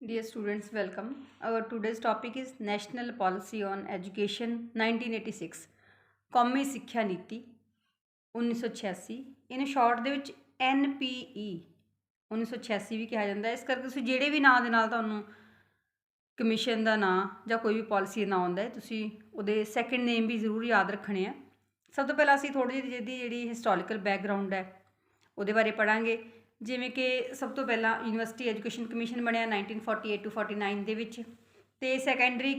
Dear students, welcome. Our today's topic is National Policy on Education 1986 ਕੌਮੀ ਸਿੱਖਿਆ ਨੀਤੀ 1986 ਇਹਨੂੰ ਸ਼ਾਰਟ ਦੇ ਵਿੱਚ NPE 1986 ਵੀ ਕਿਹਾ ਜਾਂਦਾ ਹੈ। ਇਸ ਕਰਕੇ ਤੁਸੀਂ ਜਿਹੜੇ ਵੀ ਨਾਂ ਦੇ ਨਾਲ ਤੁਹਾਨੂੰ ਕਮਿਸ਼ਨ ਦਾ ਨਾਂ ਜਾਂ ਕੋਈ ਵੀ ਪਾਲਿਸੀ ਦਾ ਨਾਂ ਆਉਂਦਾ ਹੈ ਤੁਸੀਂ ਉਹਦੇ ਸੈਕੰਡ ਨੇਮ ਵੀ ਜ਼ਰੂਰ ਯਾਦ ਰੱਖਣੇ ਆ। ਸਭ ਤੋਂ ਪਹਿਲਾਂ ਅਸੀਂ ਥੋੜ੍ਹੀ ਜਿਹੀ ਜਿਹੜੀ ਹਿਸਟੋਰੀਕਲ ਬੈਕਗਰਾਊਂਡ ਹੈ ਉਹਦੇ ਬਾਰੇ ਪੜ੍ਹਾਂਗੇ। ਜਿਵੇਂ ਕਿ ਸਭ ਤੋਂ ਪਹਿਲਾਂ ਯੂਨੀਵਰਸਿਟੀ ਐਜੂਕੇਸ਼ਨ ਕਮਿਸ਼ਨ ਬਣਿਆ 1948 to 49 ਦੇ ਵਿੱਚ, ਅਤੇ ਸੈਕੰਡਰੀ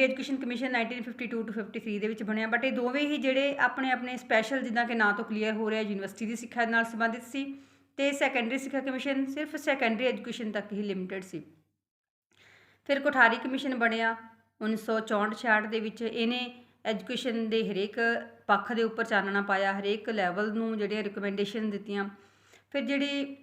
ਐਜੂਕੇਸ਼ਨ ਕਮਿਸ਼ਨ 1952 to 53 ਦੇ ਵਿੱਚ ਬਣਿਆ। ਬਟ ਇਹ ਦੋਵੇਂ ਹੀ ਜਿਹੜੇ ਆਪਣੇ ਆਪਣੇ ਸਪੈਸ਼ਲ ਜਿੱਦਾਂ ਕਿ ਨਾਂ ਤੋਂ ਕਲੀਅਰ ਹੋ ਰਿਹਾ ਯੂਨੀਵਰਸਿਟੀ ਦੀ ਸਿੱਖਿਆ ਨਾਲ ਸੰਬੰਧਿਤ ਸੀ, ਅਤੇ ਸੈਕੰਡਰੀ ਸਿੱਖਿਆ ਕਮਿਸ਼ਨ ਸਿਰਫ ਸੈਕੰਡਰੀ ਐਜੂਕੇਸ਼ਨ ਤੱਕ ਹੀ ਲਿਮਿਟਡ ਸੀ। ਫਿਰ ਕੋਠਾਰੀ ਕਮਿਸ਼ਨ ਬਣਿਆ 1964-66 ਦੇ ਵਿੱਚ। ਇਹਨੇ ਐਜੂਕੇਸ਼ਨ ਦੇ ਹਰੇਕ ਪੱਖ ਦੇ ਉੱਪਰ ਚਾਨਣਾ ਪਾਇਆ, ਹਰੇਕ ਲੈਵਲ ਨੂੰ ਜਿਹੜੀਆਂ ਰਿਕਮੈਂਡੇਸ਼ਨ ਦਿੱਤੀਆਂ। ਫਿਰ ਜਿਹੜੀ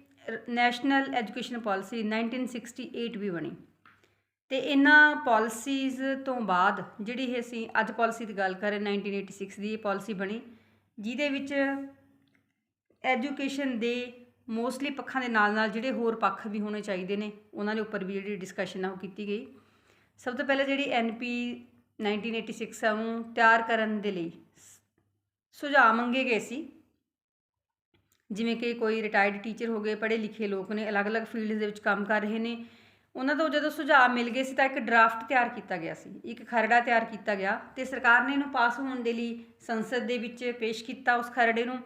ਨੈਸ਼ਨਲ ਐਜੂਕੇਸ਼ਨ ਪਾਲਿਸੀ 1968 ਵੀ ਬਣੀ, ਅਤੇ ਇਹਨਾਂ ਪਾਲਿਸੀਜ਼ ਤੋਂ ਬਾਅਦ ਜਿਹੜੀ ਇਹ ਅਸੀਂ ਅੱਜ ਪਾਲਿਸੀ ਦੀ ਗੱਲ ਕਰ ਰਹੇ 1986 ਦੀ ਇਹ ਪਾਲਿਸੀ ਬਣੀ, ਜਿਹਦੇ ਵਿੱਚ ਐਜੂਕੇਸ਼ਨ ਦੇ ਮੋਸਟਲੀ ਪੱਖਾਂ ਦੇ ਨਾਲ ਨਾਲ ਜਿਹੜੇ ਹੋਰ ਪੱਖ ਵੀ ਹੋਣੇ ਚਾਹੀਦੇ ਨੇ ਉਹਨਾਂ ਦੇ ਉੱਪਰ ਵੀ ਜਿਹੜੀ ਡਿਸਕਸ਼ਨ ਆ ਉਹ ਕੀਤੀ ਗਈ। ਸਭ ਤੋਂ ਪਹਿਲਾਂ ਜਿਹੜੀ NP 1986 ਆ ਉਹਨੂੰ ਤਿਆਰ ਕਰਨ ਦੇ ਲਈ ਸੁਝਾਅ ਮੰਗੇ ਗਏ ਸੀ। ਜਿਵੇਂ ਕਿ ਕੋਈ ਰਿਟਾਇਰਡ ਟੀਚਰ ਹੋ ਗਏ, ਪੜ੍ਹੇ ਲਿਖੇ ਲੋਕ ਨੇ, ਅਲੱਗ-ਅਲੱਗ ਫੀਲਡ ਦੇ ਵਿੱਚ ਕੰਮ ਕਰ ਰਹੇ ਨੇ, ਉਹਨਾਂ ਤੋਂ ਜਦੋਂ ਸੁਝਾਅ ਮਿਲ ਗਏ ਸੀ ਤਾਂ ਇੱਕ ਡਰਾਫਟ ਤਿਆਰ ਕੀਤਾ ਗਿਆ ਸੀ, ਇੱਕ ਖਰੜਾ ਤਿਆਰ ਕੀਤਾ ਗਿਆ, ਅਤੇ ਸਰਕਾਰ ਨੇ ਇਹਨੂੰ ਪਾਸ ਹੋਣ ਦੇ ਲਈ ਸੰਸਦ ਦੇ ਵਿੱਚ ਪੇਸ਼ ਕੀਤਾ। ਉਸ ਖਰੜੇ ਨੂੰ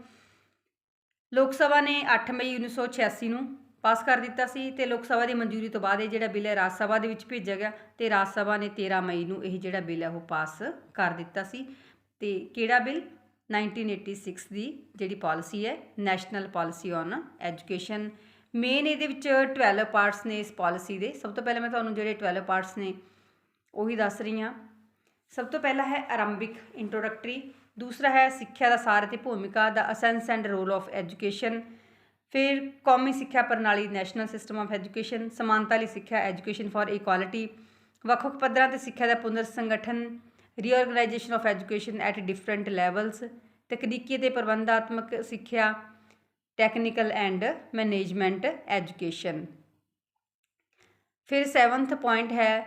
ਲੋਕ ਸਭਾ ਨੇ 8 ਮਈ 1986 ਨੂੰ ਪਾਸ ਕਰ ਦਿੱਤਾ ਸੀ, ਅਤੇ ਲੋਕ ਸਭਾ ਦੀ ਮਨਜ਼ੂਰੀ ਤੋਂ ਬਾਅਦ ਇਹ ਜਿਹੜਾ ਬਿੱਲ ਹੈ ਰਾਜ ਸਭਾ ਦੇ ਵਿੱਚ ਭੇਜਿਆ ਗਿਆ, ਅਤੇ ਰਾਜ ਸਭਾ ਨੇ 13 ਮਈ ਨੂੰ ਇਹ ਜਿਹੜਾ ਬਿੱਲ ਹੈ ਉਹ ਪਾਸ ਕਰ ਦਿੱਤਾ ਸੀ। ਅਤੇ ਕਿਹੜਾ ਬਿੱਲ? 1986 ਦੀ ਜਿਹੜੀ ਪਾਲਿਸੀ ਹੈ national policy on education. Main ਇਹਦੇ ਵਿੱਚ 12 ਪਾਰਟਸ ਨੇ ਇਸ ਪਾਲਿਸੀ ਦੇ। ਸਭ ਤੋਂ ਪਹਿਲਾਂ ਮੈਂ ਤੁਹਾਨੂੰ ਜਿਹੜੇ 12 ਪਾਰਟਸ ਨੇ ਉਹੀ ਦੱਸ ਰਹੀ ਹਾਂ। ਸਭ ਤੋਂ ਪਹਿਲਾ ਹੈ ਆਰੰਭਿਕ ਇੰਟਰੋਡਕਟਰੀ, ਦੂਸਰਾ ਹੈ ਸਿੱਖਿਆ ਦਾ ਸਾਰ ਅਤੇ ਭੂਮਿਕਾ ਦਾ essence and role of education. ਫਿਰ ਕੌਮੀ ਸਿੱਖਿਆ ਪ੍ਰਣਾਲੀ ਨੈਸ਼ਨਲ ਸਿਸਟਮ ਆਫ ਐਜੂਕੇਸ਼ਨ, ਸਮਾਨਤਾ ਲਈ ਸਿੱਖਿਆ ਐਜੂਕੇਸ਼ਨ ਫਾਰ ਇਕੁਆਲਿਟੀ, ਵੱਖ-ਵੱਖ ਪੱਧਰਾਂ 'ਤੇ ਸਿੱਖਿਆ ਦਾ ਪੁਨਰ ਸੰਗਠਨ, reorganisation of education at different levels, ਤਕਨੀਕੀ ਅਤੇ ਪ੍ਰਬੰਧਾਤਮਕ ਸਿੱਖਿਆ, ਟੈਕਨੀਕਲ ਐਂਡ ਮੈਨੇਜਮੈਂਟ ਐਜੂਕੇਸ਼ਨ। ਫਿਰ 7th ਪੁਆਇੰਟ ਹੈ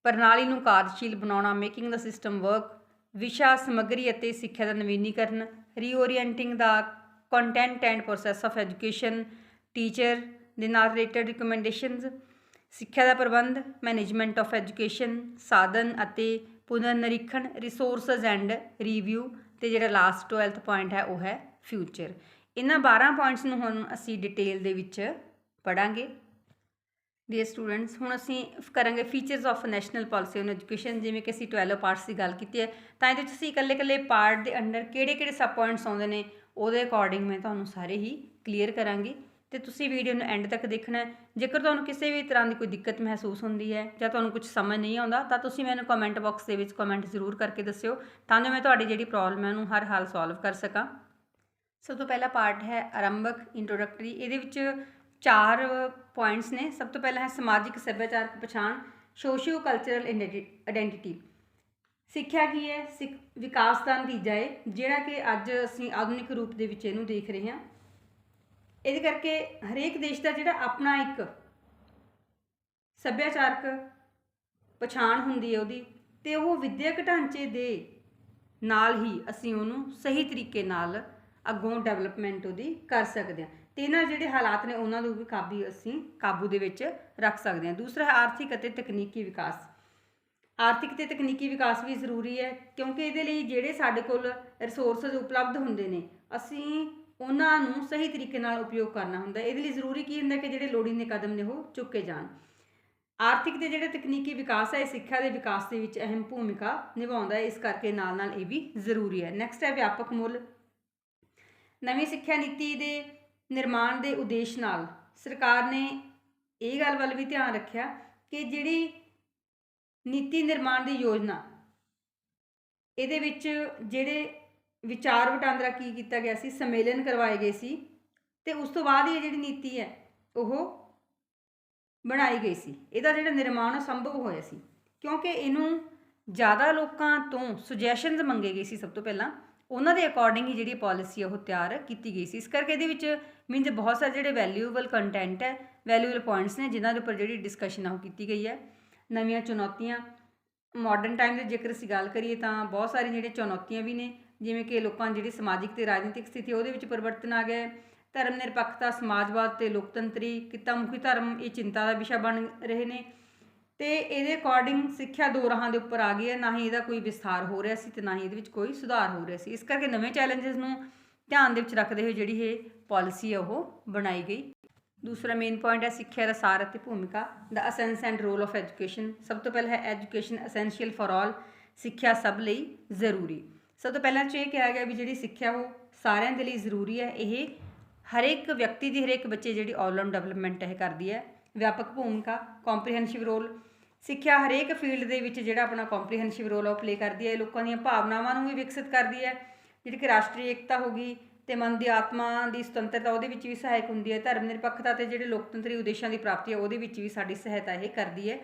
ਪ੍ਰਣਾਲੀ ਨੂੰ ਕਾਰਜਸ਼ੀਲ ਬਣਾਉਣਾ, ਮੇਕਿੰਗ ਦਾ ਸਿਸਟਮ ਵਰਕ, ਵਿਸ਼ਾ ਸਮੱਗਰੀ ਅਤੇ ਸਿੱਖਿਆ ਦਾ ਨਵੀਨੀਕਰਨ, reorienting the content and process of education, teacher ਦੇ ਨਾਲ ਰਿਲੇਟਡ ਰਿਕਮੈਂਡੇਸ਼ਨਸ, ਸਿੱਖਿਆ ਦਾ ਪ੍ਰਬੰਧ, ਮੈਨੇਜਮੈਂਟ ਆਫ ਐਜੂਕੇਸ਼ਨ, ਸਾਧਨ ਅਤੇ ਪੁਨਰ ਨਿਰੀਖਣ, ਰਿਸੋਰਸਸ ਐਂਡ ਰਿਵਿਊ, ਅਤੇ ਜਿਹੜਾ ਲਾਸਟ 12th ਪੁਆਇੰਟ ਹੈ ਉਹ ਹੈ ਫਿਊਚਰ। ਇਹਨਾਂ 12 ਪੁਆਇੰਟਸ ਨੂੰ ਹੁਣ ਅਸੀਂ ਡਿਟੇਲ ਦੇ ਵਿੱਚ ਪੜ੍ਹਾਂਗੇ। ਡੀਅਰ ਸਟੂਡੈਂਟਸ, ਹੁਣ ਅਸੀਂ ਕਰਾਂਗੇ features of national policy on education. ਜਿਵੇਂ ਕਿ ਅਸੀਂ 12 ਪਾਰਟਸ ਦੀ ਗੱਲ ਕੀਤੀ ਹੈ, ਤਾਂ ਇਹਦੇ ਵਿੱਚ ਅਸੀਂ ਇਕੱਲੇ ਪਾਰਟ ਦੇ ਅੰਡਰ ਕਿਹੜੇ ਸਬ ਪੁਆਇੰਟਸ ਆਉਂਦੇ ਨੇ ਉਹਦੇ ਅਕੋਰਡਿੰਗ ਮੈਂ ਤੁਹਾਨੂੰ ਸਾਰੇ ਹੀ ਕਲੀਅਰ ਕਰਾਂਗੀ, ਅਤੇ ਤੁਸੀਂ ਵੀਡੀਓ ਨੂੰ ਐਂਡ ਤੱਕ ਦੇਖਣਾ ਹੈ। ਜੇਕਰ ਤੁਹਾਨੂੰ ਕਿਸੇ ਵੀ ਤਰ੍ਹਾਂ ਦੀ ਕੋਈ ਦਿੱਕਤ ਮਹਿਸੂਸ ਹੁੰਦੀ ਹੈ ਜਾਂ ਤੁਹਾਨੂੰ ਕੁਝ ਸਮਝ ਨਹੀਂ ਆਉਂਦਾ ਤਾਂ ਤੁਸੀਂ ਮੈਨੂੰ ਕਮੈਂਟ ਬਾਕਸ ਦੇ ਵਿੱਚ ਕਮੈਂਟ ਜ਼ਰੂਰ ਕਰਕੇ ਦੱਸਿਓ, ਤਾਂ ਜੋ ਮੈਂ ਤੁਹਾਡੀ ਜਿਹੜੀ ਪ੍ਰੋਬਲਮ ਹੈ ਉਹਨੂੰ ਹਰ ਹਾਲ ਸੋਲਵ ਕਰ ਸਕਾਂ। ਸਭ ਤੋਂ ਪਹਿਲਾ ਪਾਰਟ ਹੈ ਆਰੰਭਕ ਇੰਟਰੋਡਕਟਰੀ। ਇਹਦੇ ਵਿੱਚ 4 ਪੁਆਇੰਟਸ ਨੇ। ਸਭ ਤੋਂ ਪਹਿਲਾਂ ਹੈ ਸਮਾਜਿਕ ਸੱਭਿਆਚਾਰਕ ਪਛਾਣ, ਸੋਸ਼ੀਓ ਕਲਚਰਲ ਆਇਡੈਂਟੀਟੀ। ਸਿੱਖਿਆ ਕੀ ਹੈ? ਵਿਕਾਸ ਦਾ ਨਤੀਜਾ ਹੈ, ਜਿਹੜਾ ਕਿ ਅੱਜ ਅਸੀਂ ਆਧੁਨਿਕ ਰੂਪ ਦੇ ਵਿੱਚ ਇਹਨੂੰ ਦੇਖ ਰਹੇ ਹਾਂ। ਇਹਦੇ ਕਰਕੇ ਹਰੇਕ ਦੇਸ਼ ਦਾ ਜਿਹੜਾ ਆਪਣਾ ਇੱਕ ਸੱਭਿਆਚਾਰਕ ਪਛਾਣ ਹੁੰਦੀ ਹੈ ਉਹਦੀ, ਅਤੇ ਉਹ ਵਿੱਦਿਅਕ ਢਾਂਚੇ ਦੇ ਨਾਲ ਹੀ ਅਸੀਂ ਉਹਨੂੰ ਸਹੀ ਤਰੀਕੇ ਨਾਲ ਅੱਗੋਂ ਡਿਵੈਲਪਮੈਂਟ ਉਹਦੀ ਕਰ ਸਕਦੇ ਹਾਂ, ਅਤੇ ਇਹਨਾਂ ਜਿਹੜੇ ਹਾਲਾਤ ਨੇ ਉਹਨਾਂ ਨੂੰ ਵੀ ਅਸੀਂ ਕਾਬੂ ਦੇ ਵਿੱਚ ਰੱਖ ਸਕਦੇ ਹਾਂ। ਦੂਸਰਾ ਹੈ ਆਰਥਿਕ ਅਤੇ ਤਕਨੀਕੀ ਵਿਕਾਸ। ਆਰਥਿਕ ਅਤੇ ਤਕਨੀਕੀ ਵਿਕਾਸ ਵੀ ਜ਼ਰੂਰੀ ਹੈ, ਕਿਉਂਕਿ ਇਹਦੇ ਲਈ ਜਿਹੜੇ ਸਾਡੇ ਕੋਲ ਰਿਸੋਰਸਿਸ ਉਪਲਬਧ ਹੁੰਦੇ ਨੇ ਅਸੀਂ ਉਹਨਾਂ ਨੂੰ ਸਹੀ ਤਰੀਕੇ ਨਾਲ ਉਪਯੋਗ ਕਰਨਾ ਹੁੰਦਾ। ਇਹਦੇ ਲਈ ਜ਼ਰੂਰੀ ਕੀ ਹੁੰਦਾ ਕਿ ਜਿਹੜੇ ਲੋੜੀਂਦੇ ਕਦਮ ਨੇ ਉਹ ਚੁੱਕੇ ਜਾਣ। ਆਰਥਿਕ ਅਤੇ ਜਿਹੜੇ ਤਕਨੀਕੀ ਵਿਕਾਸ ਹੈ ਇਹ ਸਿੱਖਿਆ ਦੇ ਵਿਕਾਸ ਦੇ ਵਿੱਚ ਅਹਿਮ ਭੂਮਿਕਾ ਨਿਭਾਉਂਦਾ ਹੈ, ਇਸ ਕਰਕੇ ਨਾਲ ਇਹ ਵੀ ਜ਼ਰੂਰੀ ਹੈ। ਨੈਕਸਟ ਹੈ ਵਿਆਪਕ ਮੁੱਲ। ਨਵੀਂ ਸਿੱਖਿਆ ਨੀਤੀ ਦੇ ਨਿਰਮਾਣ ਦੇ ਉਦੇਸ਼ ਨਾਲ ਸਰਕਾਰ ਨੇ ਇਹ ਗੱਲ ਵੱਲ ਵੀ ਧਿਆਨ ਰੱਖਿਆ ਕਿ ਜਿਹੜੀ ਨੀਤੀ ਨਿਰਮਾਣ ਦੀ ਯੋਜਨਾ ਇਹਦੇ ਵਿੱਚ ਜਿਹੜੇ ਵਿਚਾਰ ਵਟਾਂਦਰਾ ਕੀ ਕੀਤਾ ਗਿਆ ਸੀ, ਸੰਮੇਲਨ ਕਰਵਾਏ ਗਏ ਸੀ, ਅਤੇ ਉਸ ਤੋਂ ਬਾਅਦ ਇਹ ਜਿਹੜੀ ਨੀਤੀ ਹੈ ਉਹ ਬਣਾਈ ਗਈ ਸੀ। ਇਹਦਾ ਜਿਹੜਾ ਨਿਰਮਾਣ ਸੰਭਵ ਹੋਇਆ ਸੀ ਕਿਉਂਕਿ ਇਹਨੂੰ ਜ਼ਿਆਦਾ ਲੋਕਾਂ ਤੋਂ ਸੁਜੈਸ਼ਨਸ ਮੰਗੇ ਗਏ ਸੀ। ਸਭ ਤੋਂ ਪਹਿਲਾਂ ਉਹਨਾਂ ਦੇ ਅਕੋਰਡਿੰਗ ਹੀ ਜਿਹੜੀ ਪਾਲਿਸੀ ਉਹ ਤਿਆਰ ਕੀਤੀ ਗਈ ਸੀ। ਇਸ ਕਰਕੇ ਇਹਦੇ ਵਿੱਚ ਮੀਨਜ਼ ਬਹੁਤ ਸਾਰੇ ਜਿਹੜੇ ਵੈਲਿਊਏਬਲ ਕੰਟੈਂਟ ਹੈ ਵੈਲਿਊਬਲ ਪੁਆਇੰਟਸ ਨੇ ਜਿਨ੍ਹਾਂ ਦੇ ਉੱਪਰ ਜਿਹੜੀ ਡਿਸਕਸ਼ਨ ਆ ਉਹ ਕੀਤੀ ਗਈ ਹੈ। ਨਵੀਆਂ ਚੁਣੌਤੀਆਂ, ਮਾਡਰਨ ਟਾਈਮ ਦੇ ਜੇਕਰ ਅਸੀਂ ਗੱਲ ਕਰੀਏ ਤਾਂ ਬਹੁਤ ਸਾਰੀਆਂ ਜਿਹੜੀਆਂ ਚੁਣੌਤੀਆਂ ਵੀ ਨੇ, ਜਿਵੇਂ ਕਿ ਲੋਕਾਂ ਦੀ ਜਿਹੜੀ ਸਮਾਜਿਕ ਤੇ ਰਾਜਨੀਤਿਕ ਸਥਿਤੀ ਉਹਦੇ ਵਿੱਚ ਪਰਿਵਰਤਨ ਆ ਗਿਆ ਹੈ। ਧਰਮ ਨਿਰਪੱਖਤਾ, ਸਮਾਜਵਾਦ ਤੇ ਲੋਕਤੰਤਰੀ ਕਿੱਤਾਮੁਖੀ ਧਰਮ ਇਹ ਚਿੰਤਾ ਦਾ ਵਿਸ਼ਾ ਬਣ ਰਹੇ ਨੇ ਤੇ ਇਹਦੇ ਅਕੋਰਡਿੰਗ ਸਿੱਖਿਆ ਦੋ ਰਾਹਾਂ ਦੇ ਉੱਪਰ ਆ ਗਈ ਹੈ, ਨਾ ਹੀ ਇਹਦਾ ਕੋਈ ਵਿਸਥਾਰ ਹੋ ਰਿਹਾ ਸੀ ਤੇ ਨਾ ਹੀ ਇਹਦੇ ਵਿੱਚ ਕੋਈ ਸੁਧਾਰ ਹੋ ਰਿਹਾ ਸੀ। ਇਸ ਕਰਕੇ ਨਵੇਂ ਚੈਲੰਜਸ ਨੂੰ ਧਿਆਨ ਦੇ ਵਿੱਚ ਰੱਖਦੇ ਹੋਏ ਜਿਹੜੀ ਇਹ ਪਾਲਿਸੀ ਹੈ ਉਹ ਬਣਾਈ ਗਈ। ਦੂਸਰਾ ਮੇਨ ਪੁਆਇੰਟ ਹੈ ਸਿੱਖਿਆ ਦਾ ਸਾਰ ਅਤੇ ਭੂਮਿਕਾ, ਦਾ essence and role of education. ਸਭ ਤੋਂ ਪਹਿਲਾਂ ਹੈ ਐਜੂਕੇਸ਼ਨ ਅਸੈਂਸ਼ੀਅਲ ਫॉर ਆਲ, ਸਿੱਖਿਆ ਸਭ ਲਈ ਜ਼ਰੂਰੀ। ਸਭ ਤੋਂ ਪਹਿਲਾਂ 'ਚ ਇਹ ਕਿਹਾ ਗਿਆ ਵੀ ਜਿਹੜੀ ਸਿੱਖਿਆ ਉਹ ਸਾਰਿਆਂ ਦੇ ਲਈ ਜ਼ਰੂਰੀ ਹੈ। ਇਹ ਹਰੇਕ ਵਿਅਕਤੀ ਦੀ, ਹਰੇਕ ਬੱਚੇ ਜਿਹੜੀ ਆਲਰਾਊਂਡ ਡਿਵੈਲਪਮੈਂਟ ਇਹ ਕਰਦੀ ਹੈ। ਵਿਆਪਕ ਭੂਮਿਕਾ, ਕੰਪਰੀਹੈਂਸਿਵ ਰੋਲ, ਸਿੱਖਿਆ ਹਰੇਕ ਫੀਲਡ ਦੇ ਵਿੱਚ ਜਿਹੜਾ ਆਪਣਾ ਕੰਪਰੀਹੈਂਸਿਵ ਰੋਲ ਉਹ ਪਲੇ ਕਰਦੀ ਹੈ। ਲੋਕਾਂ ਦੀਆਂ ਭਾਵਨਾਵਾਂ ਨੂੰ ਵੀ ਵਿਕਸਿਤ ਕਰਦੀ ਹੈ, ਜਿਹੜੀ ਕਿ ਰਾਸ਼ਟਰੀ ਏਕਤਾ ਹੋ ਗਈ ਤੇ ਮਨ ਦੀ ਆਤਮਾ ਦੀ ਸੁਤੰਤਰਤਾ ਉਹਦੇ ਵਿੱਚ ਵੀ ਸਹਾਇਕ ਹੁੰਦੀ ਹੈ। ਧਰਮ ਨਿਰਪੱਖਤਾ ਤੇ ਜਿਹੜੇ ਲੋਕਤੰਤਰੀ ਉਦੇਸ਼ਾਂ ਦੀ ਪ੍ਰਾਪਤੀ ਹੈ ਉਹਦੇ ਵਿੱਚ ਵੀ ਸਾਡੀ ਸਹਾਇਤਾ ਇਹ ਕਰਦੀ ਹੈ।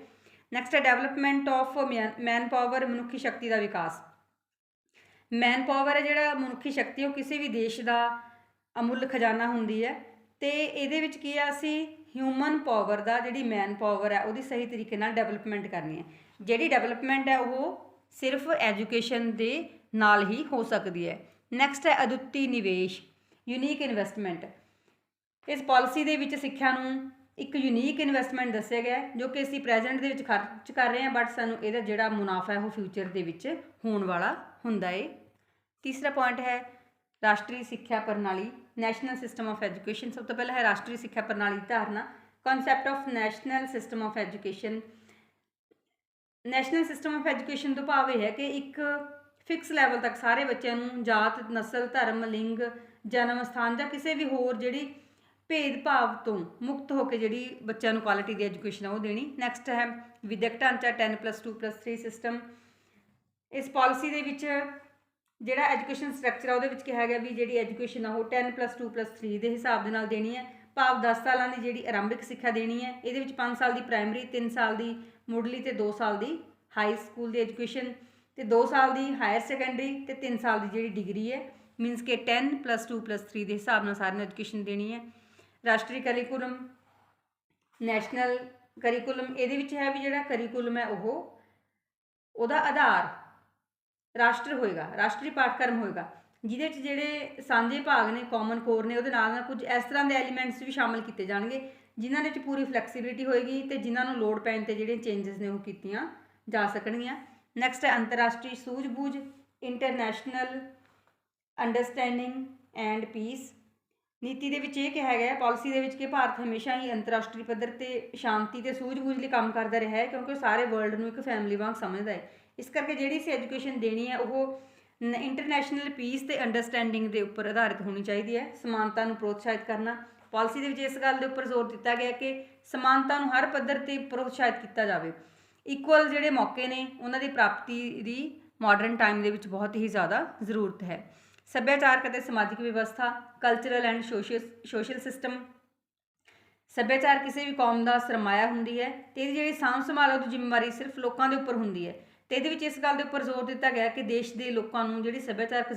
ਨੈਕਸਟ ਹੈ ਡਿਵੈਲਪਮੈਂਟ ਆਫ ਮੈਨ ਪਾਵਰ, ਮਨੁੱਖੀ ਸ਼ਕਤੀ ਦਾ ਵਿਕਾਸ। ਮੈਨ ਪਾਵਰ ਹੈ ਜਿਹੜਾ ਮਨੁੱਖੀ ਸ਼ਕਤੀ ਉਹ ਕਿਸੇ ਵੀ ਦੇਸ਼ ਦਾ ਅਮੁੱਲ ਖਜ਼ਾਨਾ ਹੁੰਦੀ ਹੈ ਤੇ ਇਹਦੇ ਵਿੱਚ ਕੀ ਆ, ਅਸੀਂ ਹਿਊਮਨ ਪਾਵਰ ਦਾ, ਜਿਹੜੀ ਮੈਨ ਪਾਵਰ ਹੈ ਉਹਦੀ ਸਹੀ ਤਰੀਕੇ ਨਾਲ ਡਿਵੈਲਪਮੈਂਟ ਕਰਨੀ ਹੈ। ਜਿਹੜੀ ਡਿਵੈਲਪਮੈਂਟ ਹੈ ਉਹ ਸਿਰਫ ਐਜੂਕੇਸ਼ਨ ਦੇ ਨਾਲ ਹੀ ਹੋ ਸਕਦੀ ਹੈ। ਨੈਕਸਟ ਹੈ ਅਦੁੱਤੀ ਨਿਵੇਸ਼, ਯੂਨੀਕ ਇਨਵੈਸਟਮੈਂਟ। ਇਸ ਪਾਲਿਸੀ ਦੇ ਵਿੱਚ ਸਿੱਖਿਆ ਨੂੰ ਇੱਕ ਯੂਨੀਕ ਇਨਵੈਸਟਮੈਂਟ ਦੱਸਿਆ ਗਿਆ ਜੋ ਕਿ ਅਸੀਂ ਪ੍ਰੈਜ਼ੈਂਟ ਦੇ ਵਿੱਚ ਖਰਚ ਕਰ ਰਹੇ ਹਾਂ, ਬਟ ਸਾਨੂੰ ਇਹਦਾ ਜਿਹੜਾ ਮੁਨਾਫਾ ਹੈ ਉਹ ਫਿਊਚਰ ਦੇ ਵਿੱਚ ਹੋਣ ਵਾਲਾ ਹੁੰਦਾ ਹੈ। ਤੀਸਰਾ ਪੁਆਇੰਟ ਹੈ ਰਾਸ਼ਟਰੀ ਸਿੱਖਿਆ ਪ੍ਰਣਾਲੀ, ਨੈਸ਼ਨਲ ਸਿਸਟਮ ਆਫ ਐਜੂਕੇਸ਼ਨ। ਸਭ ਤੋਂ ਪਹਿਲਾਂ ਹੈ ਰਾਸ਼ਟਰੀ ਸਿੱਖਿਆ ਪ੍ਰਣਾਲੀ ਦੀ ਧਾਰਨਾ, concept of national system of education. National system of education ਤੋਂ ਭਾਵ ਇਹ ਹੈ ਕਿ ਇੱਕ ਫਿਕਸ ਲੈਵਲ ਤੱਕ ਸਾਰੇ ਬੱਚਿਆਂ ਨੂੰ ਜਾਤ, ਨਸਲ, ਧਰਮ, ਲਿੰਗ, ਜਨਮ ਸਥਾਨ ਜਾਂ ਕਿਸੇ ਵੀ ਹੋਰ ਜਿਹੜੀ ਭੇਦਭਾਵ ਤੋਂ ਮੁਕਤ ਹੋ ਕੇ ਜਿਹੜੀ ਬੱਚਿਆਂ ਨੂੰ ਕੁਆਲਿਟੀ ਦੀ ਐਜੂਕੇਸ਼ਨ ਆ ਉਹ ਦੇਣੀ। ਨੈਕਸਟ ਹੈ ਵਿਦਿਅਕ ਢਾਂਚਾ 10+2+3 ਸਿਸਟਮ। ਇਸ ਪਾਲਿਸੀ ਦੇ ਵਿੱਚ ਜਿਹੜਾ ਐਜੂਕੇਸ਼ਨ ਸਟਰਕਚਰ ਆ ਉਹਦੇ ਵਿੱਚ ਕਿਹਾ ਗਿਆ ਵੀ ਜਿਹੜੀ ਐਜੂਕੇਸ਼ਨ ਆ ਉਹ 10+2+3 ਦੇ ਹਿਸਾਬ ਦੇ ਨਾਲ ਦੇਣੀ ਹੈ, ਭਾਵ 10 ਸਾਲਾਂ ਦੀ ਜਿਹੜੀ ਆਰੰਭਿਕ ਸਿੱਖਿਆ ਦੇਣੀ ਹੈ। ਇਹਦੇ ਵਿੱਚ 5 ਸਾਲ ਦੀ ਪ੍ਰਾਇਮਰੀ, 3 ਸਾਲ ਦੀ ਮੁੱਢਲੀ ਤੇ 2 ਸਾਲ ਦੀ ਹਾਈ ਸਕੂਲ ਦੀ ਐਜੂਕੇਸ਼ਨ ਤੇ 2 ਸਾਲ ਦੀ ਹਾਇਰ ਸੈਕੰਡਰੀ ਤੇ 3 ਸਾਲ ਦੀ ਜਿਹੜੀ ਡਿਗਰੀ ਹੈ, ਮੀਨਸ ਕਿ 10+2+3 ਦੇ ਹਿਸਾਬ ਨਾਲ ਸਾਰਿਆਂ ਨੂੰ ਐਜੂਕੇਸ਼ਨ ਦੇਣੀ ਹੈ। ਰਾਸ਼ਟਰੀ ਕਰਿਕੂਲਮ, ਨੈਸ਼ਨਲ ਕਰਿਕੂਲਮ, ਇਹਦੇ ਵਿੱਚ ਹੈ ਵੀ ਜਿਹੜਾ ਕਰਿਕੂਲਮ ਹੈ ਉਹਦਾ ਆਧਾਰ ਰਾਸ਼ਟਰ ਹੋਏਗਾ, ਰਾਸ਼ਟਰੀ ਪਾਠਕ੍ਰਮ ਹੋਏਗਾ, ਜਿਹਦੇ ਵਿੱਚ ਜਿਹੜੇ ਸਾਂਝੇ ਭਾਗ ਨੇ, ਕਾਮਨ ਕੋਰ ਨੇ, ਉਹਦੇ ਨਾਲ ਕੁਝ ਇਸ ਤਰ੍ਹਾਂ ਦੇ ਐਲੀਮੈਂਟਸ ਵੀ ਸ਼ਾਮਿਲ ਕੀਤੇ ਜਾਣਗੇ ਜਿਨ੍ਹਾਂ ਦੇ ਵਿੱਚ ਪੂਰੀ ਫਲੈਕਸੀਬਿਲਿਟੀ ਹੋਏਗੀ ਤੇ ਜਿਨ੍ਹਾਂ ਨੂੰ ਲੋੜ ਪੈਣ 'ਤੇ ਜਿਹੜੀਆਂ ਚੇਂਜਸ ਨੇ ਉਹ ਕੀਤੀਆਂ ਜਾ ਸਕਣਗੀਆਂ। ਨੈਕਸਟ ਹੈ ਅੰਤਰਰਾਸ਼ਟਰੀ ਸੂਝ-ਬੂਝ, ਇੰਟਰਨੈਸ਼ਨਲ ਅੰਡਰਸਟੈਂਡਿੰਗ ਐਂਡ ਪੀਸ। ਨੀਤੀ ਦੇ ਵਿੱਚ ਇਹ ਕਿਹਾ ਗਿਆ, ਪਾਲਿਸੀ ਦੇ ਵਿੱਚ, ਕਿ ਭਾਰਤ ਹਮੇਸ਼ਾ ਹੀ ਅੰਤਰਰਾਸ਼ਟਰੀ ਪੱਧਰ ਤੇ ਸ਼ਾਂਤੀ ਤੇ ਸੂਝ-ਬੂਝ ਲਈ ਕੰਮ ਕਰਦਾ ਰਿਹਾ ਹੈ ਕਿਉਂਕਿ ਉਹ ਸਾਰੇ ਵਰਲਡ ਨੂੰ ਇੱਕ ਫੈਮਿਲੀ ਵਾਂਗ ਸਮਝਦਾ ਹੈ। ਇਸ ਕਰਕੇ ਜਿਹੜੀ ਅਸੀਂ ਐਜੂਕੇਸ਼ਨ ਦੇਣੀ ਹੈ ਉਹ ਇੰਟਰਨੈਸ਼ਨਲ ਪੀਸ ਤੇ ਅੰਡਰਸਟੈਂਡਿੰਗ ਦੇ ਉੱਪਰ ਆਧਾਰਿਤ ਹੋਣੀ ਚਾਹੀਦੀ ਹੈ। ਸਮਾਨਤਾ ਨੂੰ ਪ੍ਰੋਤਸ਼ਾਹਿਤ ਕਰਨਾ, ਪਾਲਿਸੀ ਦੇ ਵਿੱਚ ਇਸ ਗੱਲ ਦੇ ਉੱਪਰ ਜ਼ੋਰ ਦਿੱਤਾ ਗਿਆ ਕਿ ਸਮਾਨਤਾ ਨੂੰ ਹਰ ਪੱਧਰ ਤੇ ਪ੍ਰੋਤਸ਼ਾਹਿਤ ਕੀਤਾ ਜਾਵੇ। ਇਕੁਅਲ ਜਿਹੜੇ ਮੌਕੇ ਨੇ ਉਹਨਾਂ ਦੀ ਪ੍ਰਾਪਤੀ ਦੀ ਮਾਡਰਨ ਟਾਈਮ ਦੇ ਵਿੱਚ ਬਹੁਤ ਹੀ ਜ਼ਿਆਦਾ ਜ਼ਰੂਰਤ ਹੈ। ਸੱਭਿਆਚਾਰਕ ਅਤੇ ਸਮਾਜਿਕ ਵਿਵਸਥਾ, ਕਲਚਰਲ ਐਂਡ ਸੋਸ਼ਲ ਸਿਸਟਮ। ਸੱਭਿਆਚਾਰ ਕਿਸੇ ਵੀ ਕੌਮ ਦਾ ਸਰਮਾਇਆ ਹੁੰਦੀ ਹੈ ਤੇ ਇਹਦੀ ਜਿਹੜੀ ਸਾਂਭ ਸੰਭਾਲ ਉਹਦੀ ਜ਼ਿੰਮੇਵਾਰੀ ਸਿਰਫ ਲੋਕਾਂ ਦੇ ਉੱਪਰ ਹੁੰਦੀ ਹੈ ਤੇ ਇਹਦੇ ਵਿੱਚ ਇਸ ਗੱਲ ਦੇ ਉੱਪਰ ਜ਼ੋਰ ਦਿੱਤਾ ਗਿਆ ਕਿ ਦੇਸ਼ ਦੇ ਲੋਕਾਂ ਨੂੰ ਜਿਹੜੀ ਸੱਭਿਆਚਾਰਕ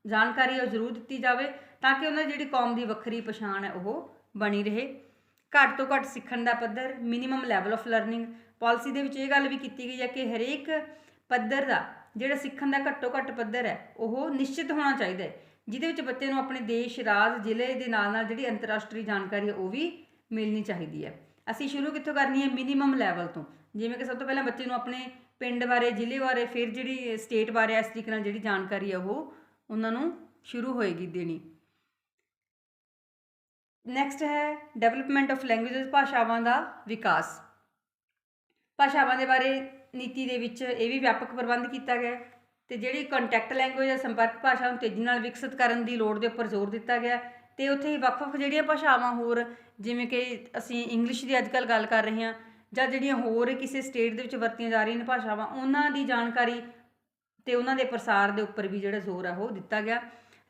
ਜਾਣਕਾਰੀ ਹੈ ਉਹ ਜ਼ਰੂਰ ਦਿੱਤੀ ਜਾਵੇ ਤਾਂ ਕਿ ਉਹਨਾਂ ਦੀ ਜਿਹੜੀ ਕੌਮ ਦੀ ਵੱਖਰੀ ਪਛਾਣ ਹੈ ਉਹ ਬਣੀ ਰਹੇ। ਘੱਟ ਤੋਂ ਘੱਟ ਸਿੱਖਣ ਦਾ ਪੱਧਰ, minimum level of learning. Policy ਦੇ ਵਿੱਚ ਇਹ ਗੱਲ ਵੀ ਕੀਤੀ ਗਈ ਹੈ ਕਿ ਹਰੇਕ ਪੱਧਰ ਦਾ ਜਿਹੜਾ ਸਿੱਖਣ ਦਾ ਘੱਟੋ ਘੱਟ ਪੱਧਰ ਹੈ ਉਹ ਨਿਸ਼ਚਿਤ ਹੋਣਾ ਚਾਹੀਦਾ ਹੈ, ਜਿਹਦੇ ਵਿੱਚ ਬੱਚੇ ਨੂੰ ਆਪਣੇ ਦੇਸ਼, ਰਾਜ, ਜ਼ਿਲ੍ਹੇ ਦੇ ਨਾਲ ਨਾਲ ਜਿਹੜੀ ਅੰਤਰਰਾਸ਼ਟਰੀ ਜਾਣਕਾਰੀ ਹੈ ਉਹ ਵੀ ਮਿਲਣੀ ਚਾਹੀਦੀ ਹੈ। ਅਸੀਂ ਸ਼ੁਰੂ ਕਿੱਥੋਂ ਕਰਨੀ ਹੈ? ਮਿਨੀਮਮ ਲੈਵਲ ਤੋਂ। ਜਿਵੇਂ ਕਿ ਸਭ ਤੋਂ ਪਹਿਲਾਂ ਬੱਚੇ ਨੂੰ ਆਪਣੇ ਪਿੰਡ ਬਾਰੇ, ਜ਼ਿਲ੍ਹੇ ਬਾਰੇ, ਫਿਰ ਜਿਹੜੀ ਸਟੇਟ ਬਾਰੇ ਇਸ ਤਰੀਕੇ ਨਾਲ ਜਿਹੜੀ ਜਾਣਕਾਰੀ ਹੈ ਉਹ ਉਹਨਾਂ ਨੂੰ ਸ਼ੁਰੂ ਹੋਏਗੀ ਦੇਣੀ। ਨੈਕਸਟ ਹੈ ਡਿਵੈਲਪਮੈਂਟ ਆਫ ਲੈਂਗੁਏਜਸ, ਭਾਸ਼ਾਵਾਂ ਦਾ ਵਿਕਾਸ। ਭਾਸ਼ਾਵਾਂ ਦੇ ਬਾਰੇ ਨੀਤੀ ਦੇ ਵਿੱਚ ਇਹ ਵੀ ਵਿਆਪਕ ਪ੍ਰਬੰਧ ਕੀਤਾ ਗਿਆ ਤੇ ਜਿਹੜੀ ਕੰਟੈਕਟ ਲੈਂਗੁਏਜ ਹੈ, ਸੰਪਰਕ ਭਾਸ਼ਾ ਨੂੰ ਤੇਜ਼ੀ ਨਾਲ ਵਿਕਸਿਤ ਕਰਨ ਦੀ ਲੋੜ ਦੇ ਉੱਪਰ ਜ਼ੋਰ ਦਿੱਤਾ ਗਿਆ ਤੇ ਉੱਥੇ ਹੀ ਵੱਖ-ਵੱਖ ਜਿਹੜੀਆਂ ਭਾਸ਼ਾਵਾਂ ਹੋਰ, ਜਿਵੇਂ ਕਿ ਅਸੀਂ ਇੰਗਲਿਸ਼ ਦੀ ਅੱਜ ਕੱਲ੍ਹ ਗੱਲ ਕਰ ਰਹੇ ਹਾਂ ਜਾਂ ਜਿਹੜੀਆਂ ਹੋਰ ਕਿਸੇ ਸਟੇਟ ਦੇ ਵਿੱਚ ਵਰਤੀਆਂ ਜਾ ਰਹੀਆਂ ਨੇ ਭਾਸ਼ਾਵਾਂ, ਉਹਨਾਂ ਦੀ ਜਾਣਕਾਰੀ ਤੇ ਉਹਨਾਂ ਦੇ ਪ੍ਰਸਾਰ ਦੇ ਉੱਪਰ ਵੀ ਜਿਹੜਾ ਜ਼ੋਰ ਹੈ ਉਹ ਦਿੱਤਾ ਗਿਆ।